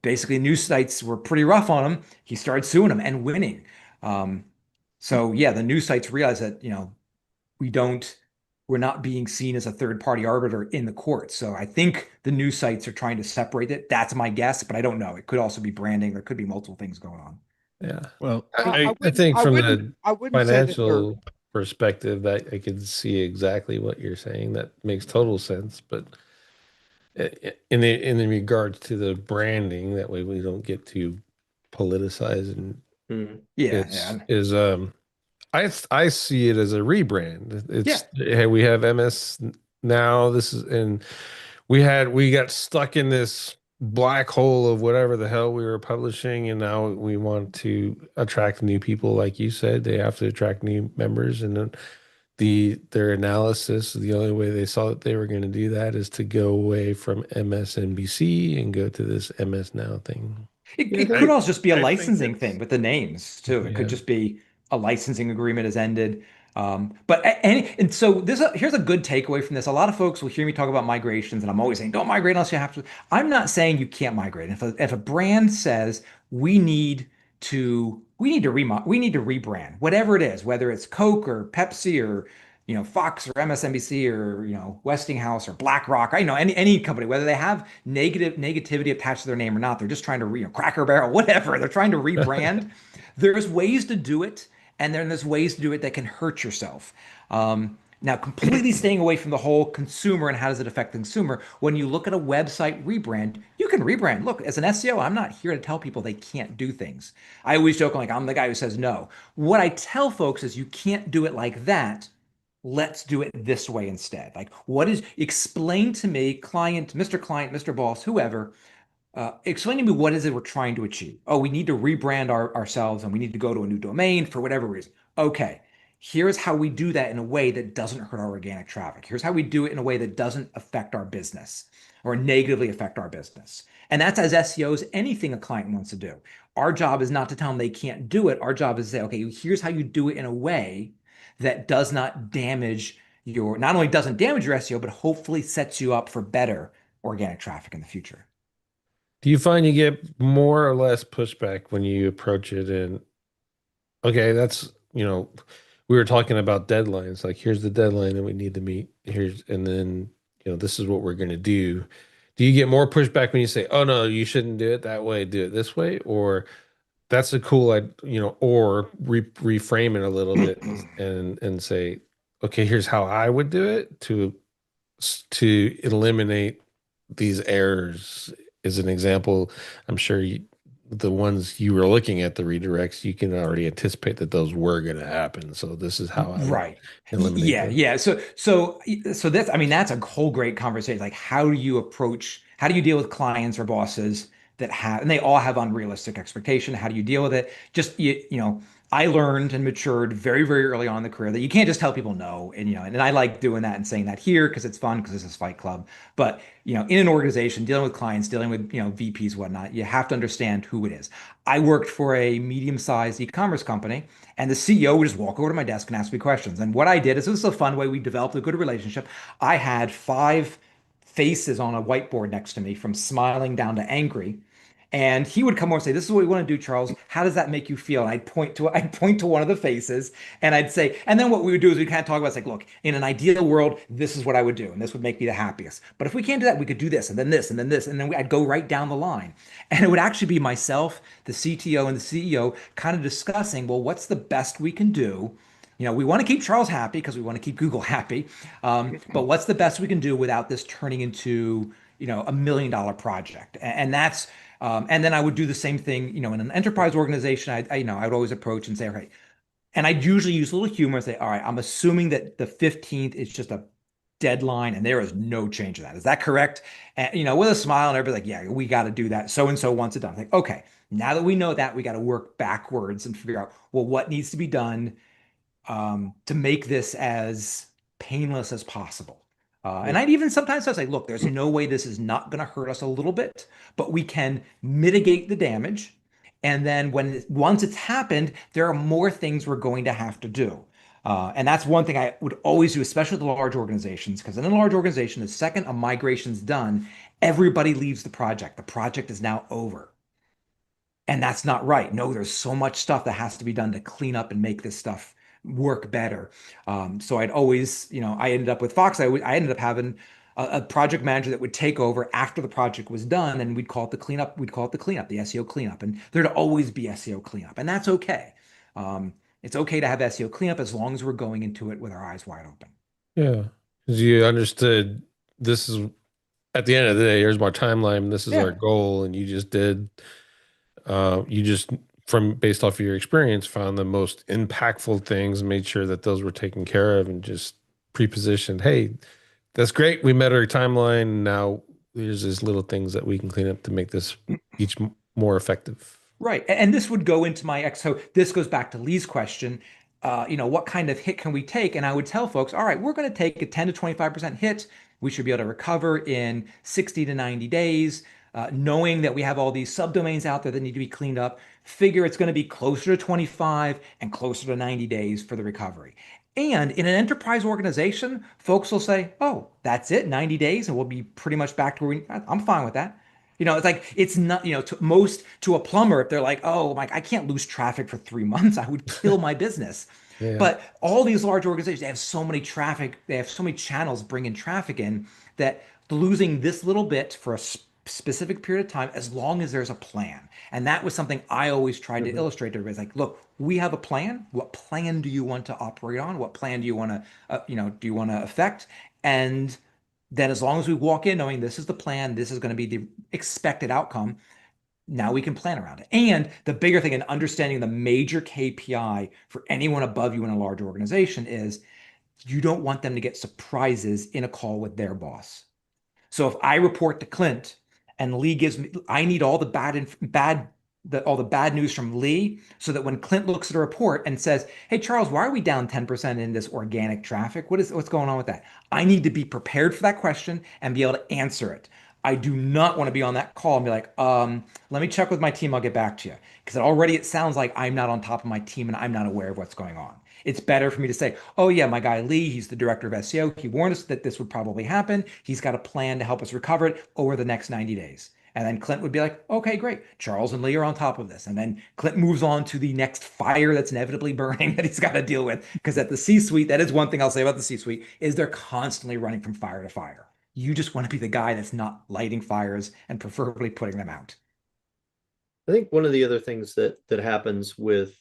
basically news sites were pretty rough on him. He started suing them and winning. Um, so yeah, the news sites realized that, we don't we're not being seen as a third party arbiter in the courts. So I think the news sites are trying to separate it. That's my guess, but I don't know. It could also be branding. There could be multiple things going on. yeah. Well, I think from the I wouldn't say that they're financial perspective, that I can see exactly what you're saying. That makes total sense. But in regards to the branding, that way we don't get too politicized, and Yeah. I see it as a rebrand. It's hey, we have MS now. This is and we got stuck in this black hole of whatever the hell we were publishing, and now we want to attract new people. Like you said, they have to attract new members, and then their analysis, the only way they saw that they were going to do that is to go away from MSNBC and go to this MS Now thing. It could also just be a I think licensing it's- thing with the names too. It Yeah. could just be a licensing agreement has ended. And so here's a good takeaway from this. A lot of folks will hear me talk about migrations, and I'm always saying, don't migrate unless you have to. I'm not saying you can't migrate. If a brand says we need to rebrand, whatever it is, whether it's Coke or Pepsi or Fox or MSNBC or Westinghouse or BlackRock, I know any company, whether they have negativity attached to their name or not, they're just trying to Cracker Barrel, whatever, they're trying to rebrand. There's ways to do it, and then there's ways to do it that can hurt yourself. Now, completely staying away from the whole consumer and how does it affect the consumer. When you look at a website rebrand, you can rebrand. Look, as an SEO, I'm not here to tell people they can't do things. I always joke like I'm the guy who says no. What I tell folks is you can't do it like that. Let's do it this way instead. Like, explain to me, client, Mr. Boss, whoever, explain to me what is it we're trying to achieve. Oh, we need to rebrand ourselves and we need to go to a new domain for whatever reason. Okay. here's how we do that in a way that doesn't hurt our organic traffic. Here's how we do it in a way that doesn't affect our business or negatively affect our business. And that's, as SEOs, anything a client wants to do. Our job is not to tell them they can't do it. Our job is to say, okay, here's how you do it in a way that does not damage your, not only doesn't damage your SEO, but hopefully sets you up for better organic traffic in the future. Do you find you get more or less pushback when you approach it and, okay, that's, we were talking about deadlines, like here's the deadline that we need to meet, and then, this is what we're going to do. Do you get more pushback when you say, oh no, you shouldn't do it that way, do it this way? Or that's a cool, or reframe it a little bit and say, okay, here's how I would do it to eliminate these errors. As an example, I'm sure the ones you were looking at, the redirects, you can already anticipate that those were going to happen. So this is how I would eliminate them. Yeah. So that's, I mean, that's a whole great conversation. Like, how do you deal with clients or bosses that have, and they all have unrealistic expectation? How do you deal with it? Just, I learned and matured very, very early on in the career that you can't just tell people no. And I like doing that and saying that here because it's fun, because this is Fight Club. But, in an organization, dealing with clients, dealing with, VPs, whatnot, you have to understand who it is. I worked for a medium-sized e-commerce company, and the CEO would just walk over to my desk and ask me questions. And what I did is, this was a fun way we developed a good relationship. I had 5 faces on a whiteboard next to me, from smiling down to angry. And he would come over and say, this is what we want to do, Charles. How does that make you feel? And I'd point to one of the faces, and I'd say, and then what we would do is we kind of talk about, it's like, look, in an ideal world, this is what I would do, and this would make me the happiest. But if we can't do that, we could do this, and then this, and then this, and then I'd go right down the line. And it would actually be myself, the CTO, and the CEO kind of discussing, well, what's the best we can do? We want to keep Charles happy because we want to keep Google happy. But what's the best we can do without this turning into, $1 million project? And that's, and then I would do the same thing, in an enterprise organization. I would always approach and say, okay, and I'd usually use a little humor and say, all right, I'm assuming that the 15th is just a deadline and there is no change in that. Is that correct? And, with a smile, and everybody's like, yeah, we got to do that. So-and-so wants it done. I'm like, okay, now that we know that, we got to work backwards and figure out, well, what needs to be done to make this as painless as possible. And I'd even sometimes say, look, there's no way this is not going to hurt us a little bit, but we can mitigate the damage. And then once it's happened, there are more things we're going to have to do. And that's one thing I would always do, especially with the large organizations, because in a large organization, the second a migration's done, everybody leaves the project. The project is now over. And that's not right. No, there's so much stuff that has to be done to clean up and make this stuff work better. So I'd always, I ended up with Fox. I ended up having a project manager that would take over after the project was done, and we'd call it the cleanup. We'd call it the cleanup, the SEO cleanup, and there'd always be SEO cleanup, and that's okay. It's okay to have SEO cleanup as long as we're going into it with our eyes wide open. Yeah, because you understood this is, at the end of the day, here's my timeline. This is our goal, and you just did. From based off of your experience, found the most impactful things, made sure that those were taken care of, and just pre-positioned, hey, that's great. We met our timeline. Now there's these little things that we can clean up to make this each more effective. Right. And this would go into so this goes back to Lee's question. What kind of hit can we take? And I would tell folks, all right, we're going to take a 10 to 25% hit. We should be able to recover in 60 to 90 days. Knowing that we have all these subdomains out there that need to be cleaned up, figure it's going to be closer to 25 and closer to 90 days for the recovery. And in an enterprise organization, folks will say, oh, that's it, 90 days, and we'll be pretty much back to where I'm fine with that. It's like, it's not, to a plumber, if they're like, oh, Mike, I can't lose traffic for 3 months, I would kill my business. Yeah. But all these large organizations, they have so many traffic, they have so many channels bringing traffic in, that losing this little bit for a specific period of time, as long as there's a plan. And that was something I always tried to illustrate to everybody. Like, look, we have a plan. What plan do you want to operate on? What plan do you want to, do you want to affect? And then as long as we walk in knowing this is the plan, this is going to be the expected outcome, now we can plan around it. And the bigger thing in understanding the major KPI for anyone above you in a large organization is, you don't want them to get surprises in a call with their boss. So if I report to Clint and Lee gives me, I need all the bad all the bad news from Lee, so that when Clint looks at a report and says, "Hey Charles, why are we down 10% in this organic traffic? What's going on with that?" I need to be prepared for that question and be able to answer it. I do not want to be on that call and be like, let me check with my team, I'll get back to you. Because already it sounds like I'm not on top of my team and I'm not aware of what's going on. It's better for me to say, oh yeah, my guy Lee, he's the director of SEO. He warned us that this would probably happen. He's got a plan to help us recover it over the next 90 days. And then Clint would be like, okay, great. Charles and Lee are on top of this. And then Clint moves on to the next fire that's inevitably burning that he's got to deal with. Because at the C-suite, that is one thing I'll say about the C-suite, is they're constantly running from fire to fire. You just want to be the guy that's not lighting fires and preferably putting them out. I think one of the other things that happens with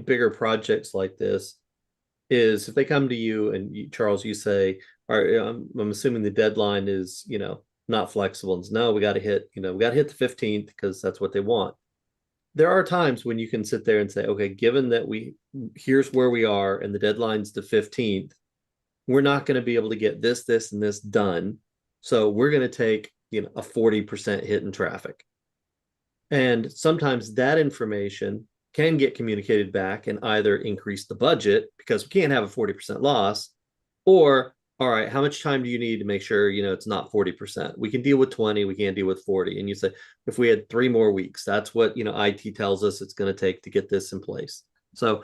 bigger projects like this is if they come to you and you, Charles, you say, all right, I'm assuming the deadline is, not flexible. And no, we got to hit the 15th because that's what they want. There are times when you can sit there and say, okay, given that here's where we are and the deadline's the 15th, we're not going to be able to get this, and this done. So we're going to take, a 40% hit in traffic. And sometimes that information can get communicated back and either increase the budget because we can't have a 40% loss, or, all right, how much time do you need to make sure, it's not 40%? We can deal with 20, we can't deal with 40. And you say, if we had 3 more weeks, that's what, IT tells us it's going to take to get this in place. So,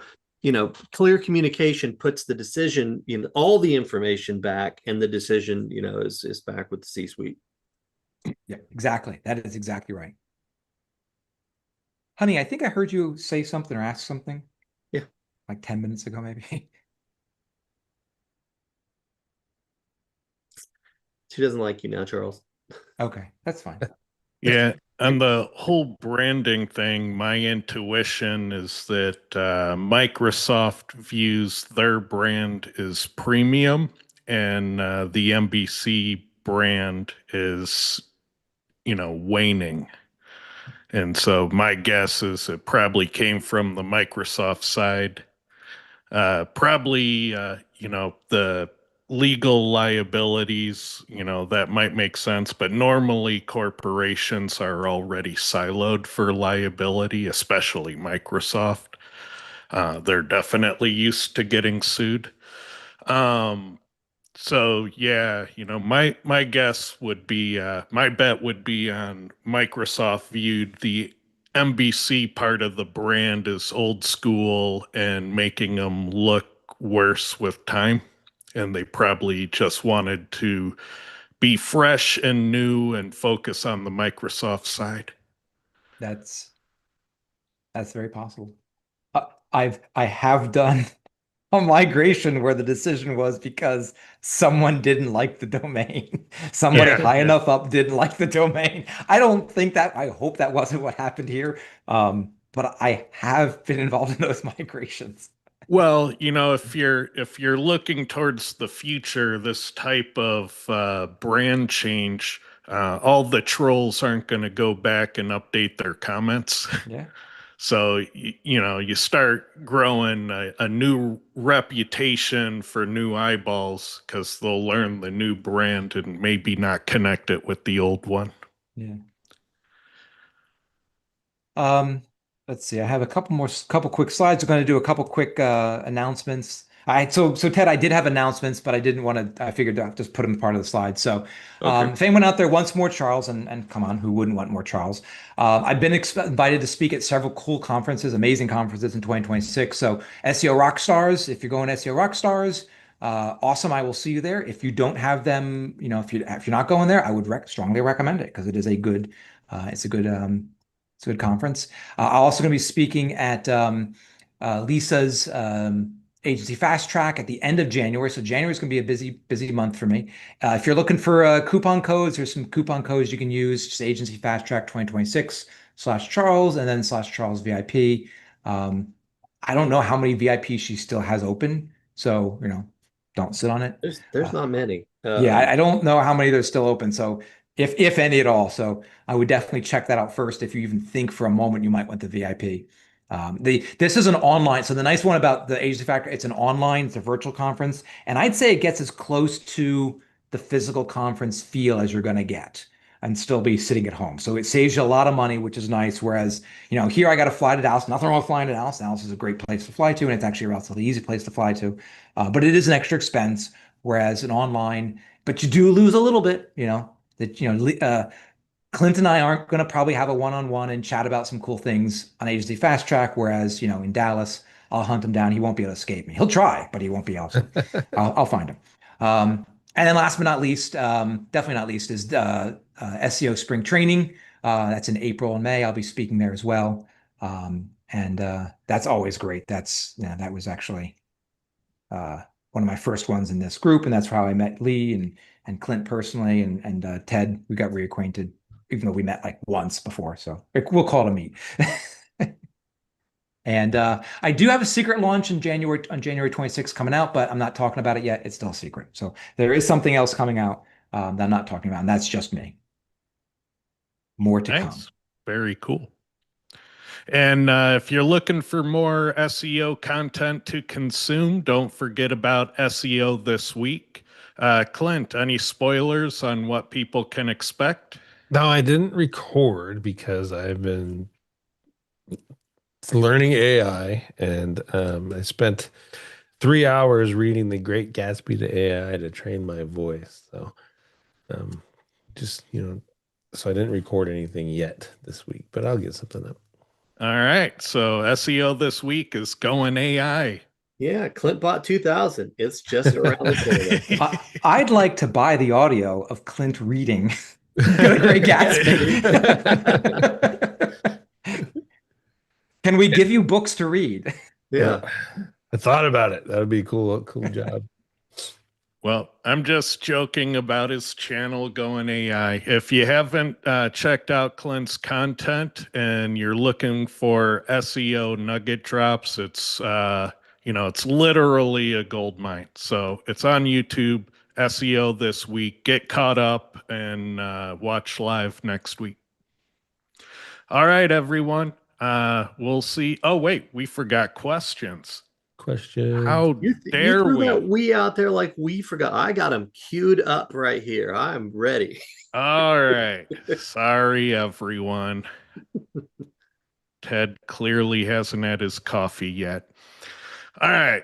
clear communication puts the decision, all the information back, and the decision, is back with the C-suite. Yeah, exactly. That is exactly right. Honey, I think I heard you say something or ask something. Yeah. Like 10 minutes ago, maybe. She doesn't like you now, Charles. Okay, that's fine. Yeah. And the whole branding thing, my intuition is that Microsoft views their brand as premium, and the NBC brand is, waning. And so my guess is it probably came from the Microsoft side. Probably, the legal liabilities, that might make sense. But normally corporations are already siloed for liability, especially Microsoft. They're definitely used to getting sued. So yeah, my guess would be my bet would be on Microsoft viewed the NBC part of the brand as old school and making them look worse with time, and they probably just wanted to be fresh and new and focus on the Microsoft side. That's very possible. I have done a migration where the decision was because someone didn't like the domain. Somebody high enough up didn't like the domain. I hope that wasn't what happened here. But I have been involved in those migrations. Well, if you're looking towards the future, this type of brand change, all the trolls aren't going to go back and update their comments. Yeah. So, you start growing a new reputation for new eyeballs because they'll learn the new brand and maybe not connect it with the old one. Yeah. Let's see. I have a couple quick slides. I'm going to do a couple quick announcements. So Ted, I did have announcements, but I didn't want to. I figured I'd just put them part of the slide. So, if anyone out there wants more Charles, and come on, who wouldn't want more Charles? I've been invited to speak at several cool conferences, amazing conferences in 2026. So, SEO Rockstars, if you're going to SEO Rockstars, awesome. I will see you there. If you don't have them, if you're not going there, I would strongly recommend it because it is a good, it's a good conference. I'm also going to be speaking at Lisa's Agency Fast Track at the end of January. So January is going to be a busy month for me. If you're looking for coupon codes, there's some coupon codes you can use. Just Agency Fast Track 2026/Charles and then /Charles VIP. I don't know how many VIPs she still has open. So, don't sit on it. There's not many. Yeah, I don't know how many there's still open. So if any at all. So I would definitely check that out first. If you even think for a moment you might want the VIP. This is an online. So the nice one about the Agency Factor, it's a virtual conference. And I'd say it gets as close to the physical conference feel as you're going to get. and still be sitting at home. So it saves you a lot of money, which is nice. Whereas, here I got to fly to Dallas. Nothing wrong with flying to Dallas. Dallas is a great place to fly to, and it's actually a relatively easy place to fly to. But it is an extra expense. Whereas an online, but you do lose a little bit, Clint and I aren't going to probably have a one-on-one and chat about some cool things on Agency Fast Track. Whereas, in Dallas, I'll hunt him down. He won't be able to escape me. He'll try, but he won't be able to. I'll find him. And then last but not least, definitely not least, is SEO spring training. That's in April and May. I'll be speaking there as well. And that's always great. That was actually one of my first ones in this group, and that's how I met Lee and Clint personally, and Ted. We got reacquainted, even though we met like once before. So we'll call it a meet. And I do have a secret launch on January 26th coming out, but I'm not talking about it yet. It's still a secret. So there is something else coming out that I'm not talking about, and that's just me. More to come. Very cool. And if you're looking for more SEO content to consume, don't forget about SEO This Week. Clint, any spoilers on what people can expect? No, I didn't record because I've been learning AI, and I spent 3 hours reading The Great Gatsby to AI to train my voice. So so I didn't record anything yet this week, but I'll get something up. All right. So SEO This Week is going AI. Yeah, Clintbot 2000. It's just around the corner. I'd like to buy the audio of Clint reading The Great Gatsby. Can we give you books to read? Yeah. I thought about it. That would be a cool job. Well, I'm just joking about his channel going AI. If you haven't checked out Clint's content and you're looking for SEO nugget drops, it's it's literally a gold mine. So it's on YouTube, SEO This Week. Get caught up and watch live next week. All right, everyone. We'll see. Oh, wait, we forgot questions. How dare you threw we? that we out there like we forgot. I got them queued up right here. I'm ready. All right. Sorry, everyone. Ted clearly hasn't had his coffee yet. All right.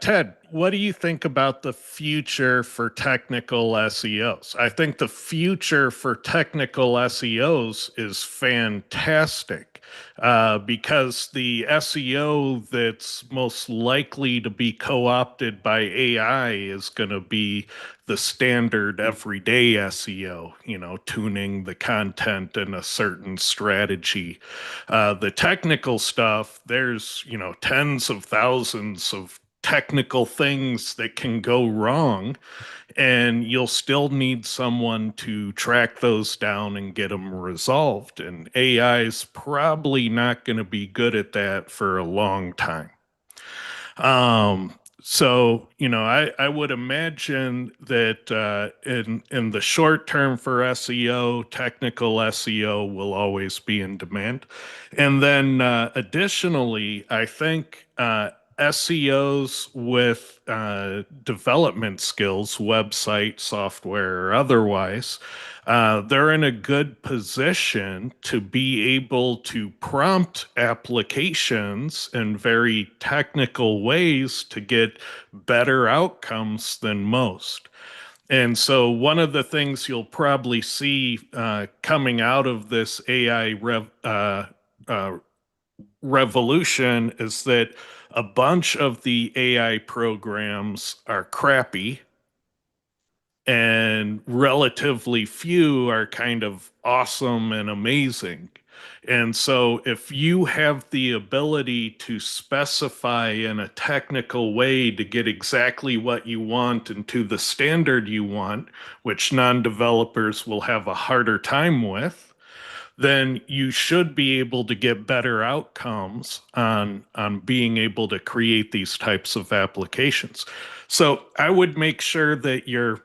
Ted, what do you think about the future for technical SEOs? I think the future for technical SEOs is fantastic because the SEO that's most likely to be co-opted by AI is going to be the standard everyday SEO, tuning the content in a certain strategy. The technical stuff, there's, tens of thousands of technical things that can go wrong, and you'll still need someone to track those down and get them resolved. And AI is probably not going to be good at that for a long time. So, I would imagine that in the short term for SEO, technical SEO will always be in demand. And then additionally, I think SEOs with development skills, website, software, or otherwise, they're in a good position to be able to prompt applications in very technical ways to get better outcomes than most. And so one of the things you'll probably see coming out of this AI revolution is that a bunch of the AI programs are crappy and relatively few are kind of awesome and amazing. And so if you have the ability to specify in a technical way to get exactly what you want and to the standard you want, which non-developers will have a harder time with, then you should be able to get better outcomes on being able to create these types of applications. So I would make sure that you're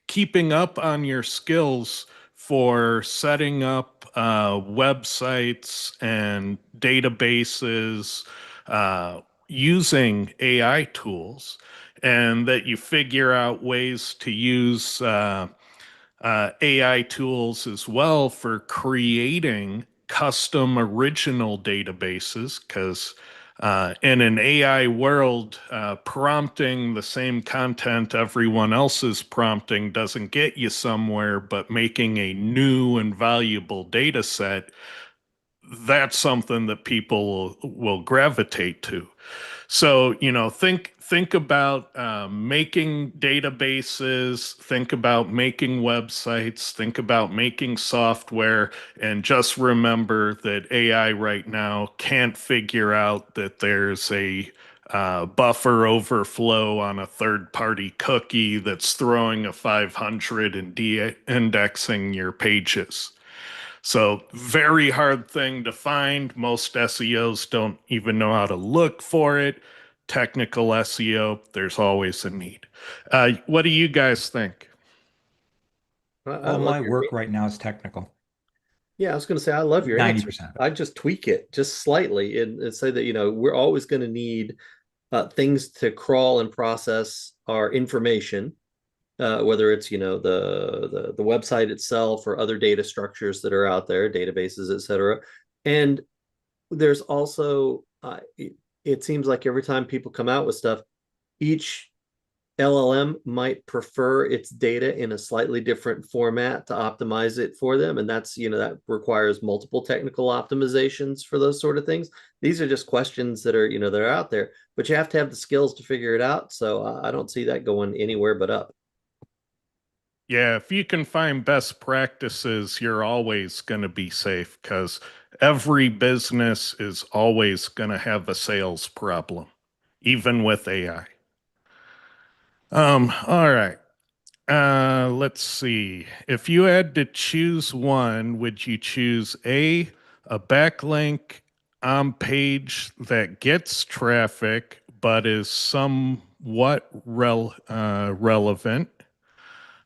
keeping up on your skills for setting up websites and databases using AI tools, and that you figure out ways to use AI tools as well for creating custom original databases, because in an AI world, prompting the same content everyone else is prompting doesn't get you somewhere, but making a new and valuable data set, that's something that people will gravitate to. So, think about making databases, think about making websites, think about making software, and just remember that AI right now can't figure out that there's a buffer overflow on a third-party cookie that's throwing a 500 and de-indexing your pages. So, very hard thing to find. Most SEOs don't even know how to look for it. Technical SEO, there's always a need. What do you guys think? I All love my your work right now is technical. Yeah, I was going to say I love your answer. 90% of it. I just tweak it just slightly and say that we're always going to need things to crawl and process our information, whether it's the website itself or other data structures that are out there, databases, etc. And there's also it seems like every time people come out with stuff, each LLM might prefer its data in a slightly different format to optimize it for them. And that's, that requires multiple technical optimizations for those sort of things. These are just questions that are, that are out there, but you have to have the skills to figure it out. So I don't see that going anywhere but up. Yeah, if you can find best practices, you're always going to be safe, because every business is always going to have a sales problem, even with AI. All right. Let's see. If you had to choose one, would you choose a backlink on page that gets traffic but is somewhat relevant,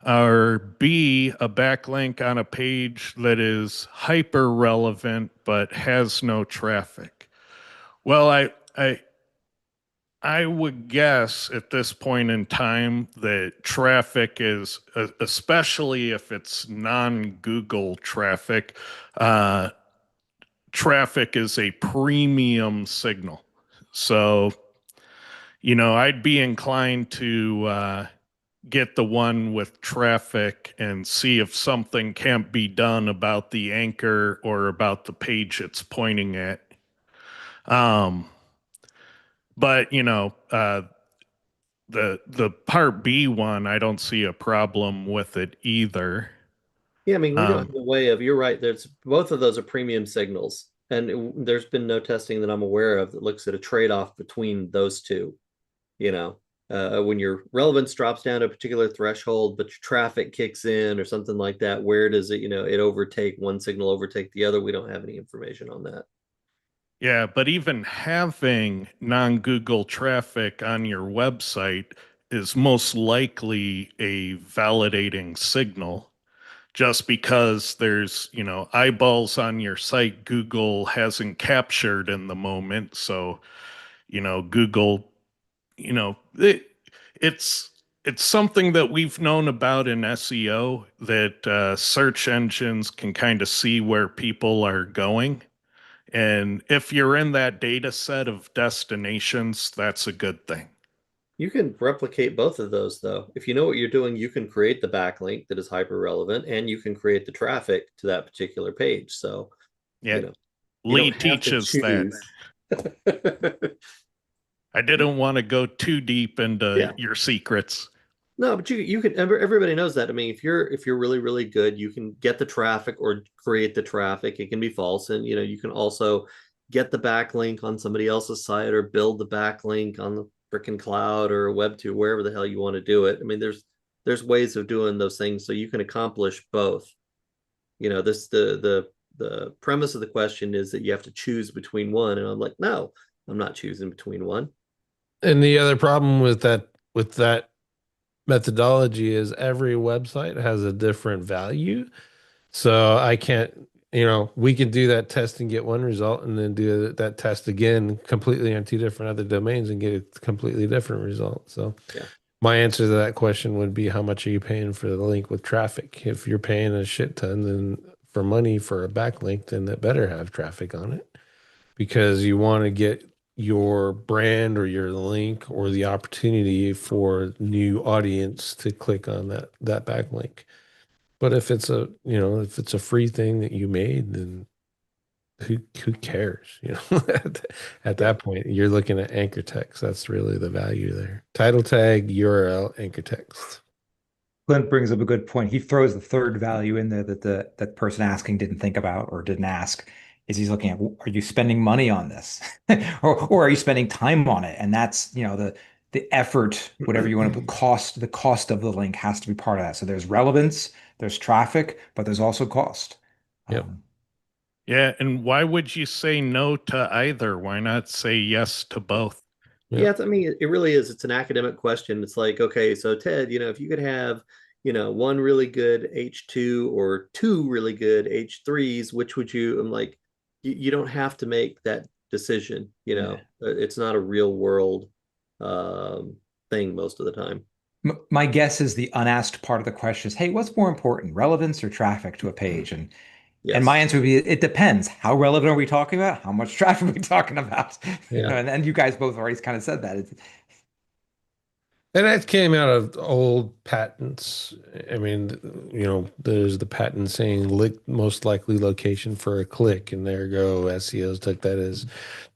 or B, a backlink on a page that is hyper relevant but has no traffic? Well, I would guess at this point in time that traffic is, especially if it's non-Google traffic, traffic is a premium signal. So, I'd be inclined to get the one with traffic and see if something can't be done about the anchor or about the page it's pointing at. But the part B one, I don't see a problem with it either. Yeah, I mean, we don't have a way of, you're right, there's both of those are premium signals. And there's been no testing that I'm aware of that looks at a trade-off between those two. When your relevance drops down to a particular threshold, but your traffic kicks in or something like that, where does it, it overtake one signal, overtake the other? We don't have any information on that. Yeah, but even having non-Google traffic on your website is most likely a validating signal. Just because there's, eyeballs on your site Google hasn't captured in the moment. So, Google, it's something that we've known about in SEO, that search engines can kind of see where people are going. And if you're in that data set of destinations, that's a good thing. You can replicate both of those, though. If you know what you're doing, you can create the backlink that is hyper relevant, and you can create the traffic to that particular page. So, yeah, Lee teaches that. I didn't want to go too deep into your secrets. No, but you can, everybody knows that. I mean, if you're really, really good, you can get the traffic or create the traffic. It can be false. And you can also get the backlink on somebody else's site or build the backlink on the freaking cloud or Web2, wherever the hell you want to do it. I mean, there's ways of doing those things so you can accomplish both. The premise of the question is that you have to choose between one. And I'm like, no, I'm not choosing between one. And the other problem with that methodology is every website has a different value. So I can't, we can do that test and get one result, and then do that test again completely on two different other domains and get a completely different result. So yeah, My answer to that question would be, how much are you paying for the link with traffic? If you're paying a shit ton then for money for a backlink, then that better have traffic on it, because you want to get your brand or your link or the opportunity for new audience to click on that backlink. But if it's a, if it's a free thing that you made, then who cares? At that point, you're looking at anchor text. That's really the value there. Title tag, URL, anchor text. Clint brings up a good point. He throws the third value in there that that person asking didn't think about or didn't ask. Is he's looking at, are you spending money on this, or are you spending time on it? And that's, the effort, whatever you want to put, the cost of the link has to be part of that. So there's relevance, there's traffic, but there's also cost. Yep. Yeah, and why would you say no to either? Why not say yes to both? Yeah, I mean, it really is. It's an academic question. It's like, okay, so Ted, if you could have, one really good H2 or two really good H3s, which would you? I'm like, you don't have to make that decision. It's not a real world thing most of the time. My guess is the unasked part of the question is, hey, what's more important, relevance or traffic to a page? And my Yes. answer would be, it depends. How relevant are we talking about? How much traffic are we talking about? Yeah. And you guys both already kind of said that. And that came out of old patents. I mean, there's the patent saying most likely location for a click, and there go SEOs took that as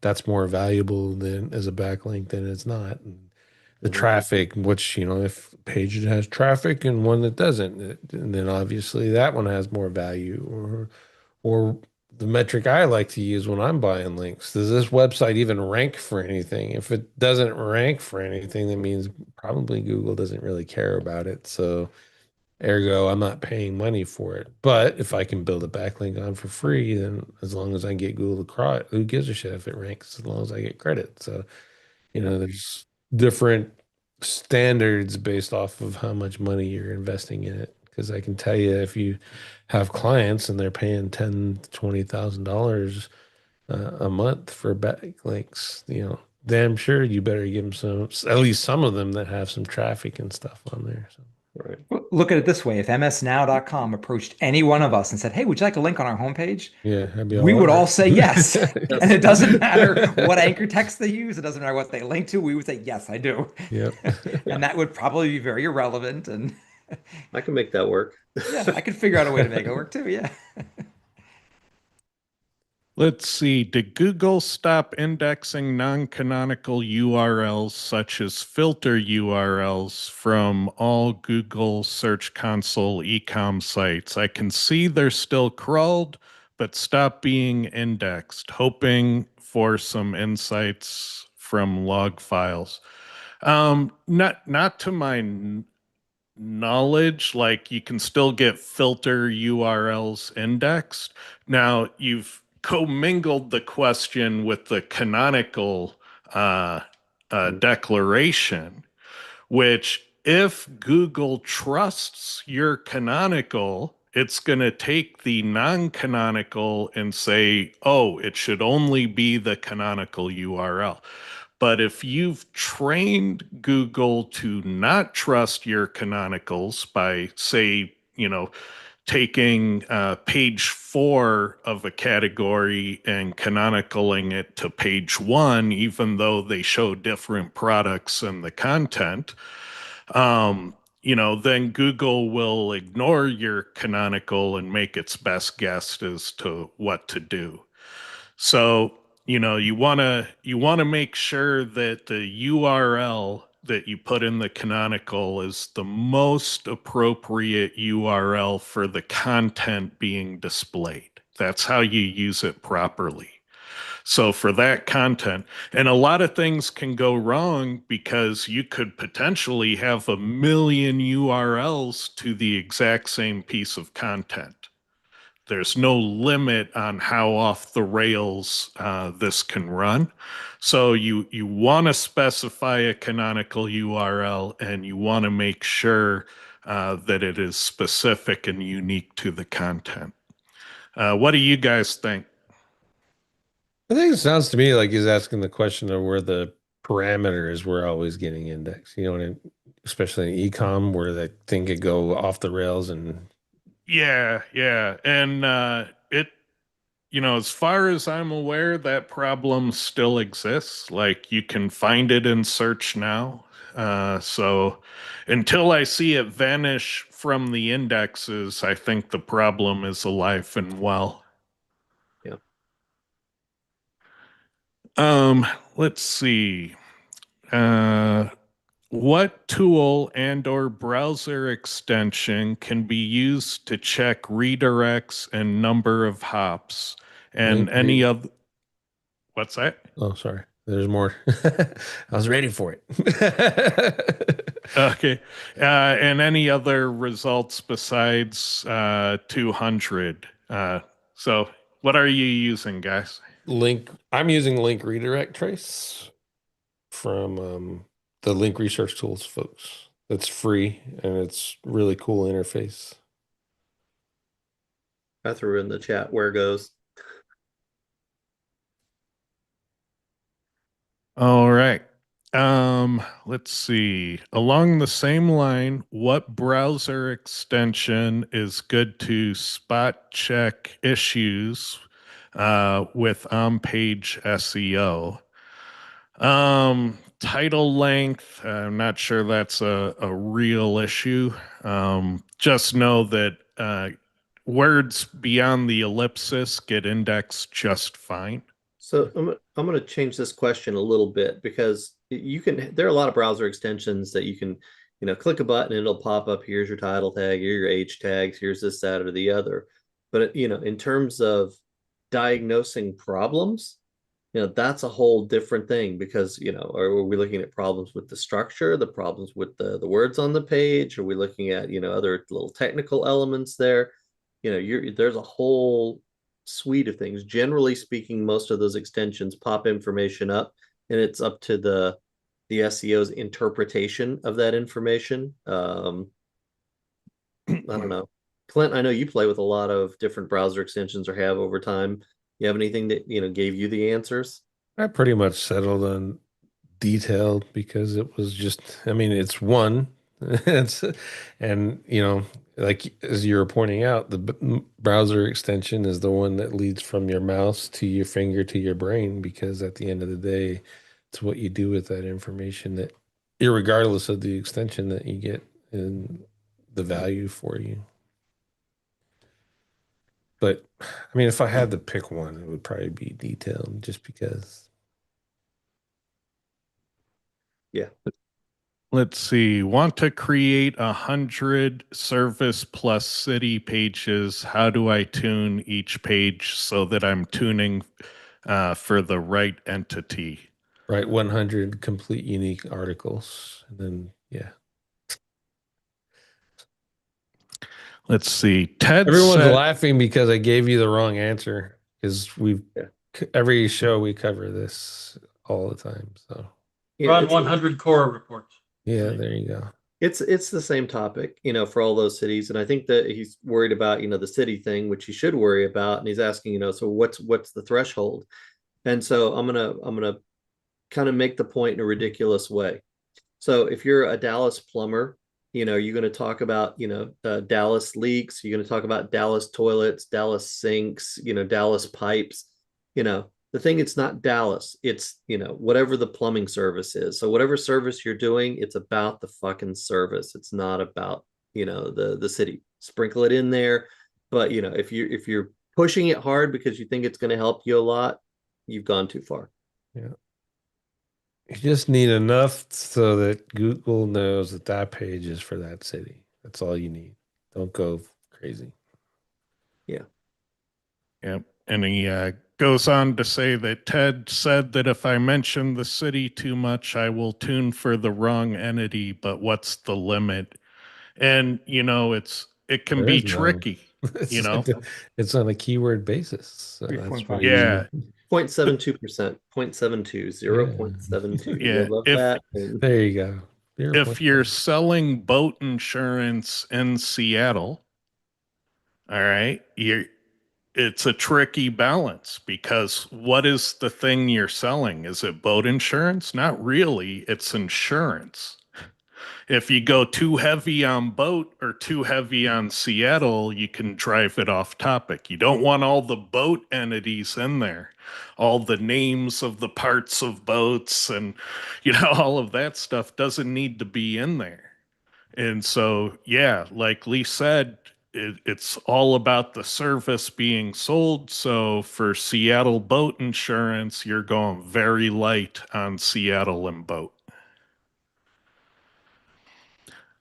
that's more valuable than as a backlink than it's not. And the traffic, which, if a page that has traffic and one that doesn't, and then obviously that one has more value. Or the metric I like to use when I'm buying links, does this website even rank for anything? If it doesn't rank for anything, that means probably Google doesn't really care about it. So ergo, I'm not paying money for it. But if I can build a backlink on for free, then as long as I get Google to cry, who gives a shit if it ranks, as long as I get credit. So, there's different standards based off of how much money you're investing in it. Because I can tell you, if you have clients and they're paying $10,000 to $20,000 a month for backlinks, damn sure you better give them at least some of them that have some traffic and stuff on there. So. Right. Look at it this way. If msnow.com approached any one of us and said, hey, would you like a link on our homepage? Yeah, we would all say yes. Yes. And it doesn't matter what anchor text they use. It doesn't matter what they link to. We would say, yes, I do. Yep. And that would probably be very irrelevant. And I can make that work. yeah, I could figure out a way to make it work too. Yeah. Let's see. Did Google stop indexing non-canonical URLs such as filter URLs from all Google Search Console ecom sites? I can see they're still crawled, but stop being indexed, hoping for some insights from log files. Not to my knowledge, like you can still get filter URLs indexed. Now you've commingled the question with the canonical declaration, which if Google trusts your canonical, it's going to take the non-canonical and say, oh, it should only be the canonical URL. But if you've trained Google to not trust your canonicals by, say, taking page 4 of a category and canonicaling it to page 1, even though they show different products in the content, then Google will ignore your canonical and make its best guess as to what to do. So, you want to make sure that the URL that you put in the canonical is the most appropriate URL for the content being displayed. That's how you use it properly. So for that content, and a lot of things can go wrong because you could potentially have a million URLs to the exact same piece of content. There's no limit on how off the rails this can run. So you want to specify a canonical URL, and you want to make sure that it is specific and unique to the content. What do you guys think? I think it sounds to me like he's asking the question of where the parameters were always getting indexed. especially in e-com where that thing could go off the rails. And Yeah, yeah. And as far as I'm aware, that problem still exists. Like you can find it in search now. So until I see it vanish from the indexes, I think the problem is alive and well. Yeah. Let's see. Uh, what tool and or browser extension can be used to check redirects and number of hops and link any other? What's that? Oh, sorry. There's more. I was ready for it. Okay. And any other results besides 200? So what are you using, guys? Link. I'm using link redirect trace from the link research tools folks. It's free and it's really cool interface. I threw in the chat where it goes. All right. Let's see. Along the same line, what browser extension is good to spot check issues with on-page SEO? Title length, I'm not sure that's a real issue. Just know that words beyond the ellipsis get indexed just fine. So I'm going to change this question a little bit because there are a lot of browser extensions that you can, click a button and it'll pop up. Here's your title tag, here are your H tags, here's this, that, or the other. But, in terms of diagnosing problems, that's a whole different thing because, are we looking at problems with the structure, the problems with the words on the page? Are we looking at, other little technical elements there? There's a whole suite of things. Generally speaking, most of those extensions pop information up and it's up to the SEO's interpretation of that information. I don't know. Clint, I know you play with a lot of different browser extensions or have over time. You have anything that, gave you the answers? I pretty much settled on detailed because it was just, I mean, it's one. And like as you were pointing out, the browser extension is the one that leads from your mouse to your finger to your brain, because at the end of the day, it's what you do with that information that, irregardless of the extension that you get and the value for you. But I mean, if I had to pick one, it would probably be detailed, just because. Yeah. Let's see. Want to create 100 service plus city pages. How do I tune each page so that I'm tuning for the right entity? Right, 100 complete unique articles. And then, yeah. Let's see. Ted Everyone's said, laughing because I gave you the wrong answer, because every show we cover this all the time. So Run 100 core reports. yeah, there you go. It's the same topic, for all those cities. And I think that he's worried about, the city thing, which he should worry about. And he's asking, so what's the threshold? And so I'm gonna kind of make the point in a ridiculous way. So if you're a Dallas plumber, you're going to talk about, Dallas leaks. You're going to talk about Dallas toilets, Dallas sinks, Dallas pipes. The thing, it's not Dallas. It's, whatever the plumbing service is. So whatever service you're doing, it's about the fucking service. It's not about, the city. Sprinkle it in there. But, if you're pushing it hard because you think it's going to help you a lot, you've gone too far. Yeah. You just need enough so that Google knows that that page is for that city. That's all you need. Don't go crazy. Yeah. yep. And he goes on to say that Ted said that if I mention the city too much, I will tune for the wrong entity. But what's the limit? And, it can be tricky, It's on a keyword basis. So that's 3.5. what Yeah. 0.72%, 0.72, 0.72. Yeah. Love that. There you go. If you're selling boat insurance in Seattle, all right, it's a tricky balance, because what is the thing you're selling? Is it boat insurance? Not really. It's insurance. If you go too heavy on boat or too heavy on Seattle, you can drive it off topic. You don't want all the boat entities in there, all the names of the parts of boats, and all of that stuff doesn't need to be in there. And so, yeah, like Lee said, it's all about the service being sold. So for Seattle boat insurance, you're going very light on Seattle and boat.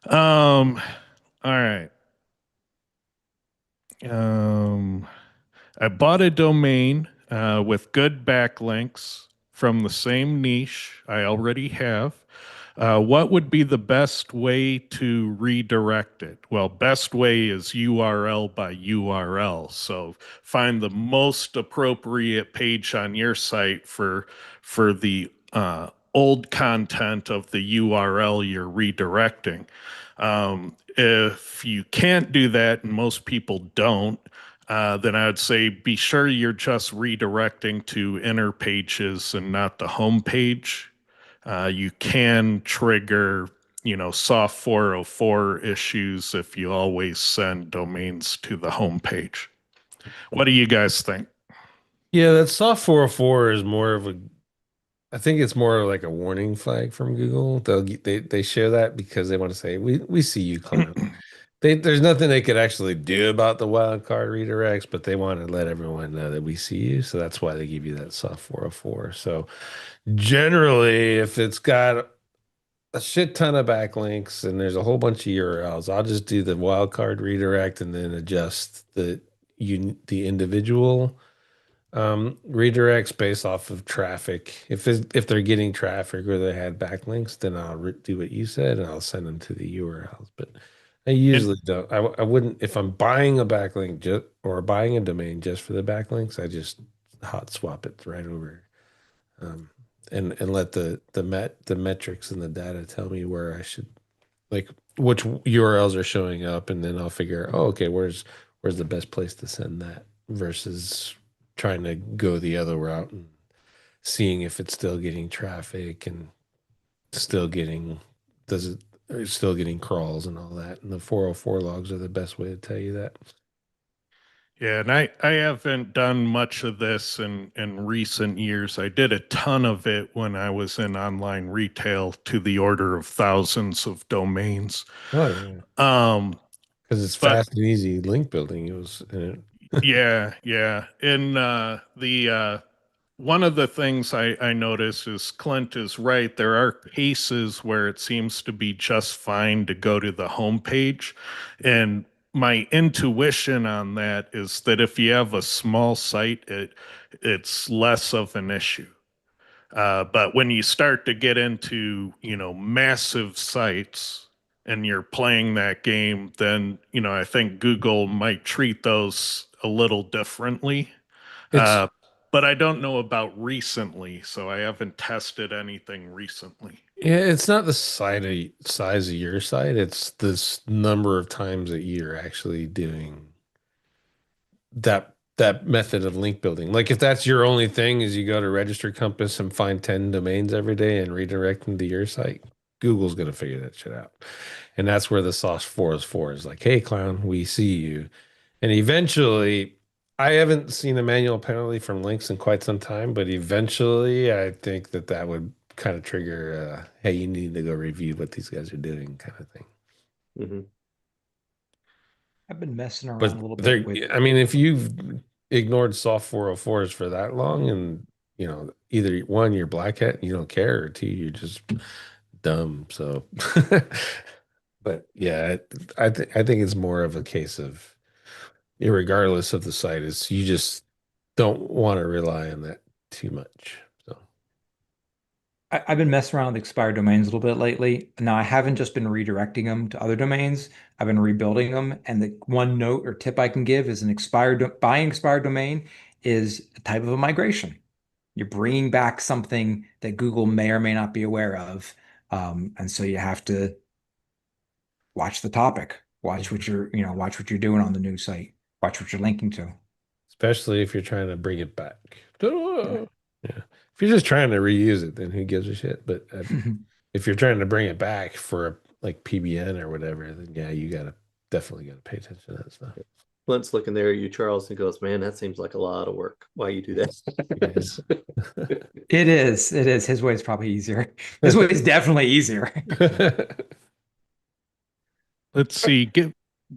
All right. I bought a domain with good backlinks from the same niche I already have. What would be the best way to redirect it? Well, best way is URL by URL. So find the most appropriate page on your site for the old content of the URL you're redirecting. If you can't do that, and most people don't, then I would say be sure you're just redirecting to inner pages and not the home page. You can trigger, soft 404 issues if you always send domains to the home page. What do you guys think? Yeah, that soft 404 is more of a, I think it's more like a warning flag from Google. They share that because they want to say, we see you, clown. There's nothing they could actually do about the wildcard redirects, but they want to let everyone know that we see you. So that's why they give you that soft 404. So generally, if it's got a shit ton of backlinks and there's a whole bunch of URLs, I'll just do the wildcard redirect and then adjust the individual redirects based off of traffic. If they're getting traffic or they had backlinks, then I'll do what you said and I'll send them to the URLs. But I usually don't. I wouldn't, if I'm buying a backlink or buying a domain just for the backlinks, I just hot swap it right over, and let the metrics and the data tell me where I should, like, which URLs are showing up, and then I'll figure, oh, okay, where's the best place to send that versus trying to go the other route and seeing if it's still getting traffic and still getting still getting crawls and all that. And the 404 logs are the best way to tell you that. Yeah, and I haven't done much of this in recent years. I did a ton of it when I was in online retail to the order of thousands of domains. Oh yeah. Because it's But fast and easy link building. It was yeah. And the one of the things I notice is Clint is right. There are cases where it seems to be just fine to go to the homepage. And my intuition on that is that if you have a small site, it's less of an issue. But when you start to get into, massive sites and you're playing that game, then, I think Google might treat those a little differently. it's But I don't know about recently, so I haven't tested anything recently. yeah, it's not the size of your site. It's this number of times that you're actually doing that method of link building. Like if that's your only thing is you go to Register Compass and find 10 domains every day and redirect them to your site, Google's going to figure that shit out. And that's where the sauce 404 is like, hey, clown, we see you. And eventually, I haven't seen a manual penalty from links in quite some time, but eventually I think that would kind of trigger, hey, you need to go review what these guys are doing kind of thing. Mm-hmm. I've been messing around But a little bit with. I mean, if you've ignored soft 404s for that long, and either one, you're black hat, you don't care, or two, you're just dumb. So, but yeah, I think it's more of a case of, irregardless of the site, is you just don't want to rely on that too much. So I've been messing around with expired domains a little bit lately. Now, I haven't just been redirecting them to other domains. I've been rebuilding them. And the one note or tip I can give is buying expired domain is a type of a migration. You're bringing back something that Google may or may not be aware of. And so you have to watch the topic, watch what watch what you're doing on the new site, watch what you're linking to. especially if you're trying to bring it back. Yeah. If you're just trying to reuse it, then who gives a shit? But if you're trying to bring it back for like PBN or whatever, then yeah, you definitely gotta pay attention to that stuff. Clint's looking there at you, Charles, and goes, "Man, that seems like a lot of work. Why you do Yes. that?" It is. It is. His way is probably easier. His way is definitely easier. Let's see.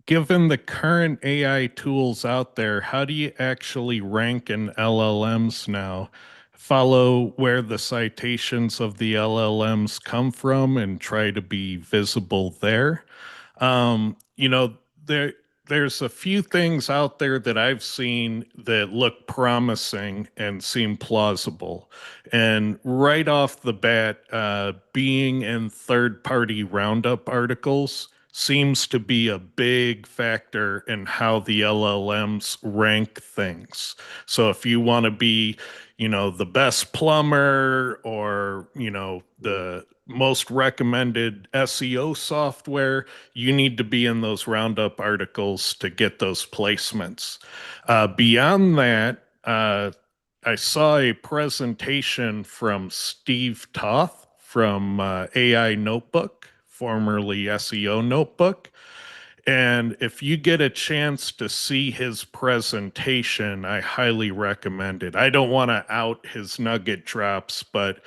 Given the current AI tools out there, how do you actually rank in LLMs now? Follow where the citations of the LLMs come from and try to be visible there. You know, there's a few things out there that I've seen that look promising and seem plausible. And right off the bat, being in third-party roundup articles seems to be a big factor in how the LLMs rank things. So if you want to be, the best plumber or, the most recommended SEO software, you need to be in those roundup articles to get those placements. Beyond that, I saw a presentation from Steve Toth from AI Notebook, formerly SEO Notebook. And if you get a chance to see his presentation, I highly recommend it. I don't want to out his nugget drops, but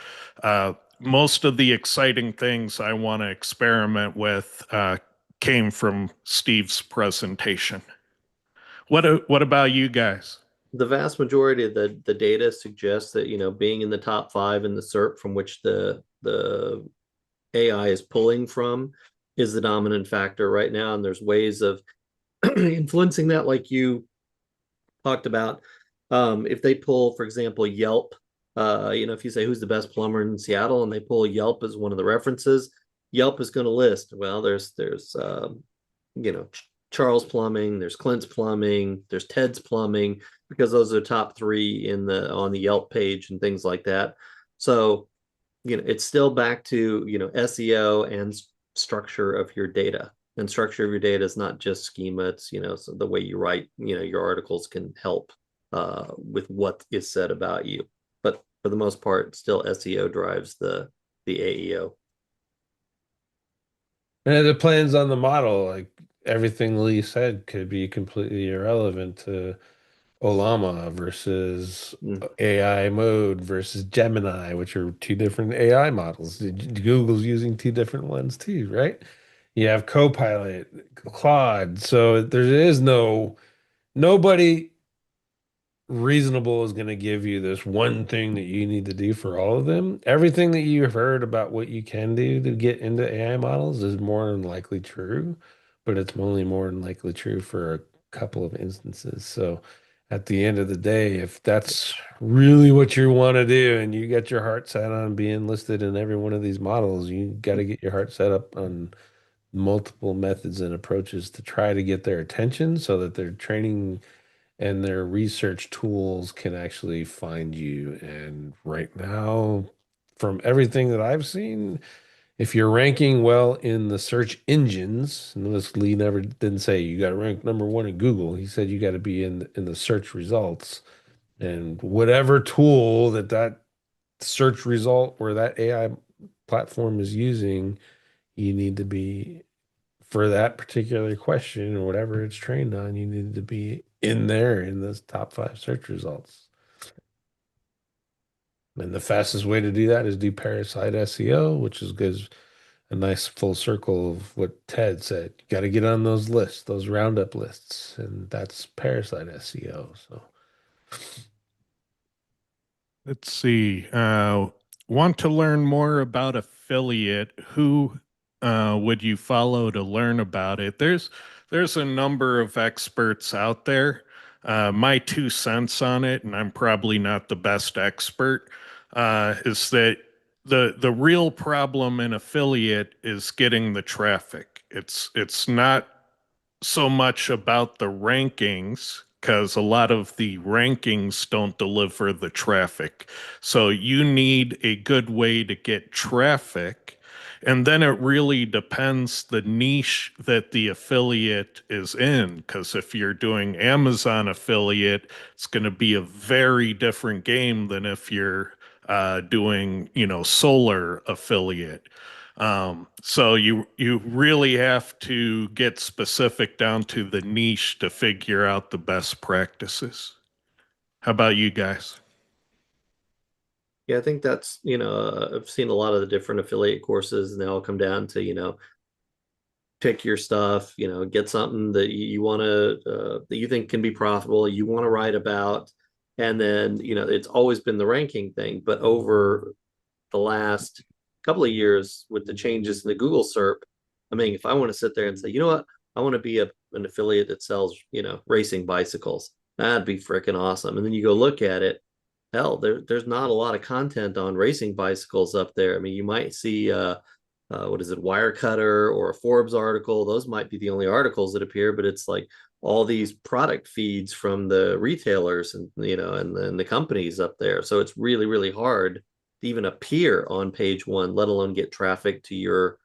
most of the exciting things I want to experiment with came from Steve's presentation. What about you guys? The vast majority of the data suggests that being in the top 5 in the SERP from which the AI is pulling from is the dominant factor right now, and there's ways of influencing that, like you talked about. If they pull, for example, Yelp, if you say who's the best plumber in Seattle, and they pull Yelp as one of the references, Yelp is going to list, well, there's Charles Plumbing, there's Clint's Plumbing, there's Ted's Plumbing, because those are the top 3 on the Yelp page and things like that. So it's still back to SEO and structure of your data. And structure of your data is not just schema. It's so the way you write your articles can help with what is said about you. But for the most part, still SEO drives the AEO. And it depends on the model. Like everything Lee said could be completely irrelevant to Olama versus AI mode versus Gemini, which are 2 different AI models. Google's using 2 different ones too, right? You have Copilot, Claude. So there is nobody reasonable is going to give you this one thing that you need to do for all of them. Everything that you've heard about what you can do to get into AI models is more than likely true, but it's only more than likely true for a couple of instances. So at the end of the day, if that's really what you want to do and you get your heart set on being listed in every one of these models, you got to get your heart set up on multiple methods and approaches to try to get their attention so that their training and their research tools can actually find you. And right now, from everything that I've seen, if you're ranking well in the search engines, notice Lee never didn't say you got to rank #1 in Google. He said you got to be in the search results. And whatever tool that search result or that AI platform is using, you need to be for that particular question or whatever it's trained on, you need to be in there in those top 5 search results. And the fastest way to do that is do parasite SEO, which is good, a nice full circle of what Ted said. You got to get on those lists, those roundup lists, and that's parasite SEO. So Let's see. Want to learn more about affiliate? Who would you follow to learn about it? There's a number of experts out there. My 2 cents on it, and I'm probably not the best expert, is that the real problem in affiliate is getting the traffic. It's not so much about the rankings because a lot of the rankings don't deliver the traffic. So you need a good way to get traffic. And then it really depends the niche that the affiliate is in. Because if you're doing Amazon affiliate, it's going to be a very different game than if you're doing, solar affiliate. So you really have to get specific down to the niche to figure out the best practices. How about you guys? Yeah, I think that's, I've seen a lot of the different affiliate courses, and they all come down to, pick your stuff, get something that you want to, that you think can be profitable, you want to write about. And then, it's always been the ranking thing. But over the last couple of years with the changes in the Google SERP, I mean, if I want to sit there and say, you know what, I want to be an affiliate that sells, racing bicycles, that'd be freaking awesome. And then you go look at it, hell, there's not a lot of content on racing bicycles up there. I mean, you might see what is it, Wirecutter or a Forbes article. Those might be the only articles that appear, but it's like all these product feeds from the retailers and and the companies up there. So it's really, really hard to even appear on page one, let alone get traffic to your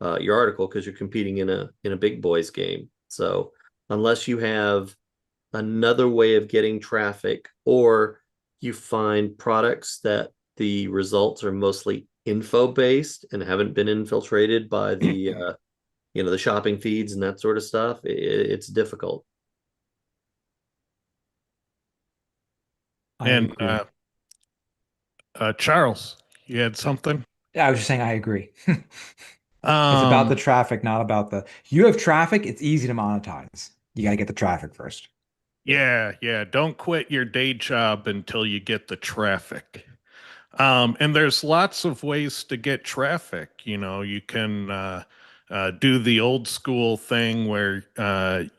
article, because you're competing in a big boys game. So unless you have another way of getting traffic, or you find products that the results are mostly info based and haven't been infiltrated by the the shopping feeds and that sort of stuff, it's difficult. And Charles, you had something? I was just saying I agree. It's about the traffic, not about you have traffic, it's easy to monetize. You got to get the traffic first. Yeah. Don't quit your day job until you get the traffic. And there's lots of ways to get traffic. You can do the old school thing where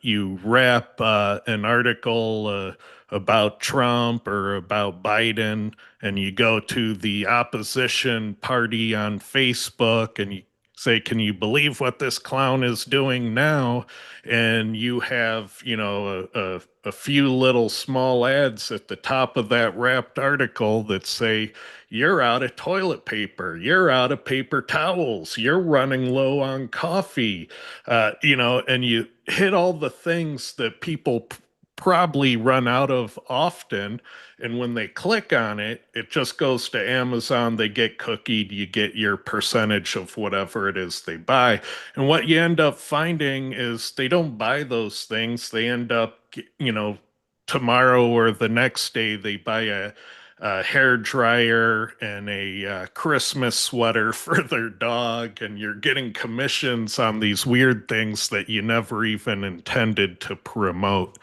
you wrap an article about Trump or about Biden, and you go to the opposition party on Facebook and you say, can you believe what this clown is doing now? And you have, a few little small ads at the top of that wrapped article that say, you're out of toilet paper, you're out of paper towels, you're running low on coffee, and you hit all the things that people probably run out of often. And when they click on it, it just goes to Amazon. They get cookied. You get your percentage of whatever it is they buy. And what you end up finding is they don't buy those things. They end up, tomorrow or the next day, they buy a hair dryer and a Christmas sweater for their dog, and you're getting commissions on these weird things that you never even intended to promote.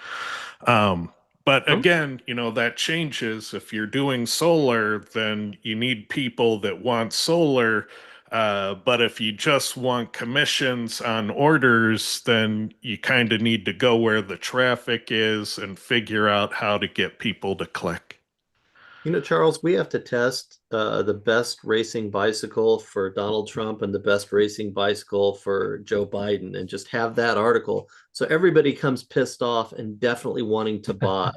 But again, that changes. If you're doing solar, then you need people that want solar. But if you just want commissions on orders, then you kind of need to go where the traffic is and figure out how to get people to click. Charles, we have to test the best racing bicycle for Donald Trump and the best racing bicycle for Joe Biden, and just have that article so everybody comes pissed off and definitely wanting to buy.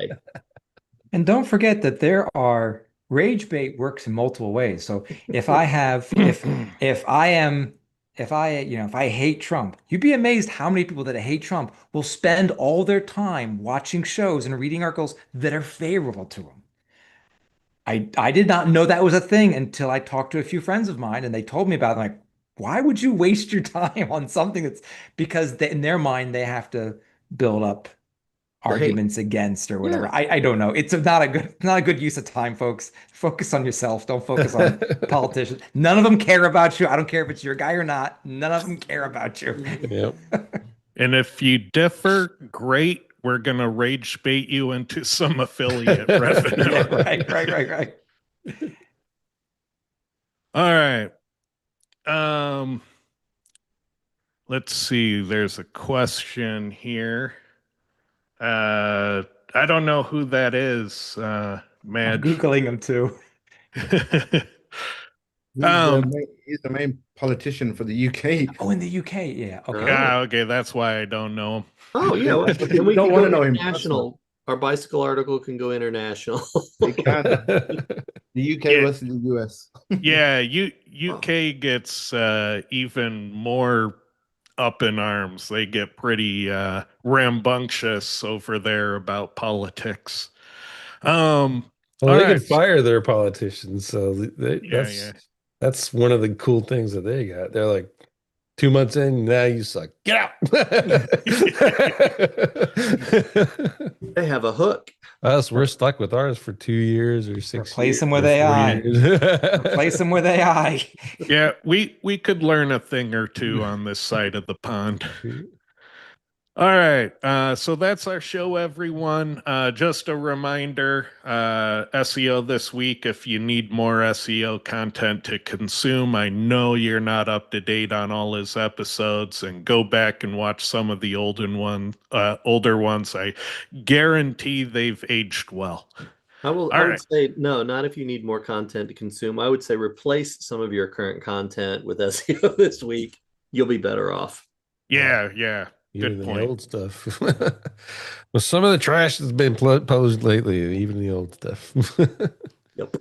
And don't forget that there are rage bait works in multiple ways. So if I have if I hate Trump, you'd be amazed how many people that hate Trump will spend all their time watching shows and reading articles that are favorable to him. I did not know that was a thing until I talked to a few friends of mine and they told me about it. I'm like, why would you waste your time on something that's because in their mind they have to build up arguments against or whatever. Yeah. I don't know. It's not a good use of time, folks. Focus on yourself. Don't focus on politicians. None of them care about you. I don't care if it's your guy or not. None of them care about you. Yep. And if you differ, great. We're going to rage bait you into some affiliate revenue. Yeah, right. All right. Let's see. There's a question here. I don't know who that is, I'm Madge. Googling them too. He's the main politician for the UK. Oh, in the UK. Yeah. Okay. Okay. That's why I don't know him. Oh, yeah. Well, You then we don't can wanna go know him international. Our bicycle article can go international. They can. The UK versus the US. Yeah, UK gets even more up in arms. They get pretty rambunctious over there about politics. Well, they can fire their politicians, so that's That's one of the cool things that they got. They're like 2 months in, now you suck. Get out. They have a hook. Us, we're stuck with ours for 2 years or 6 Replace years. them with or 4 AI. years. Replace them with AI. Yeah, we could learn a thing or two on this side of the pond. All right, so that's our show, everyone. Just a reminder, SEO this week, if you need more SEO content to consume, I know you're not up to date on all his episodes, and go back and watch some of the older ones. I guarantee they've aged well. I would say no, not if you need more content to consume. I would say replace some of your current content with SEO this week. You'll be better off. Yeah. Even Good the point. old stuff. Well, some of the trash that's been posed lately, even the old stuff. Yep.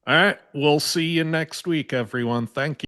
All right, we'll see you next week, everyone. Thank you.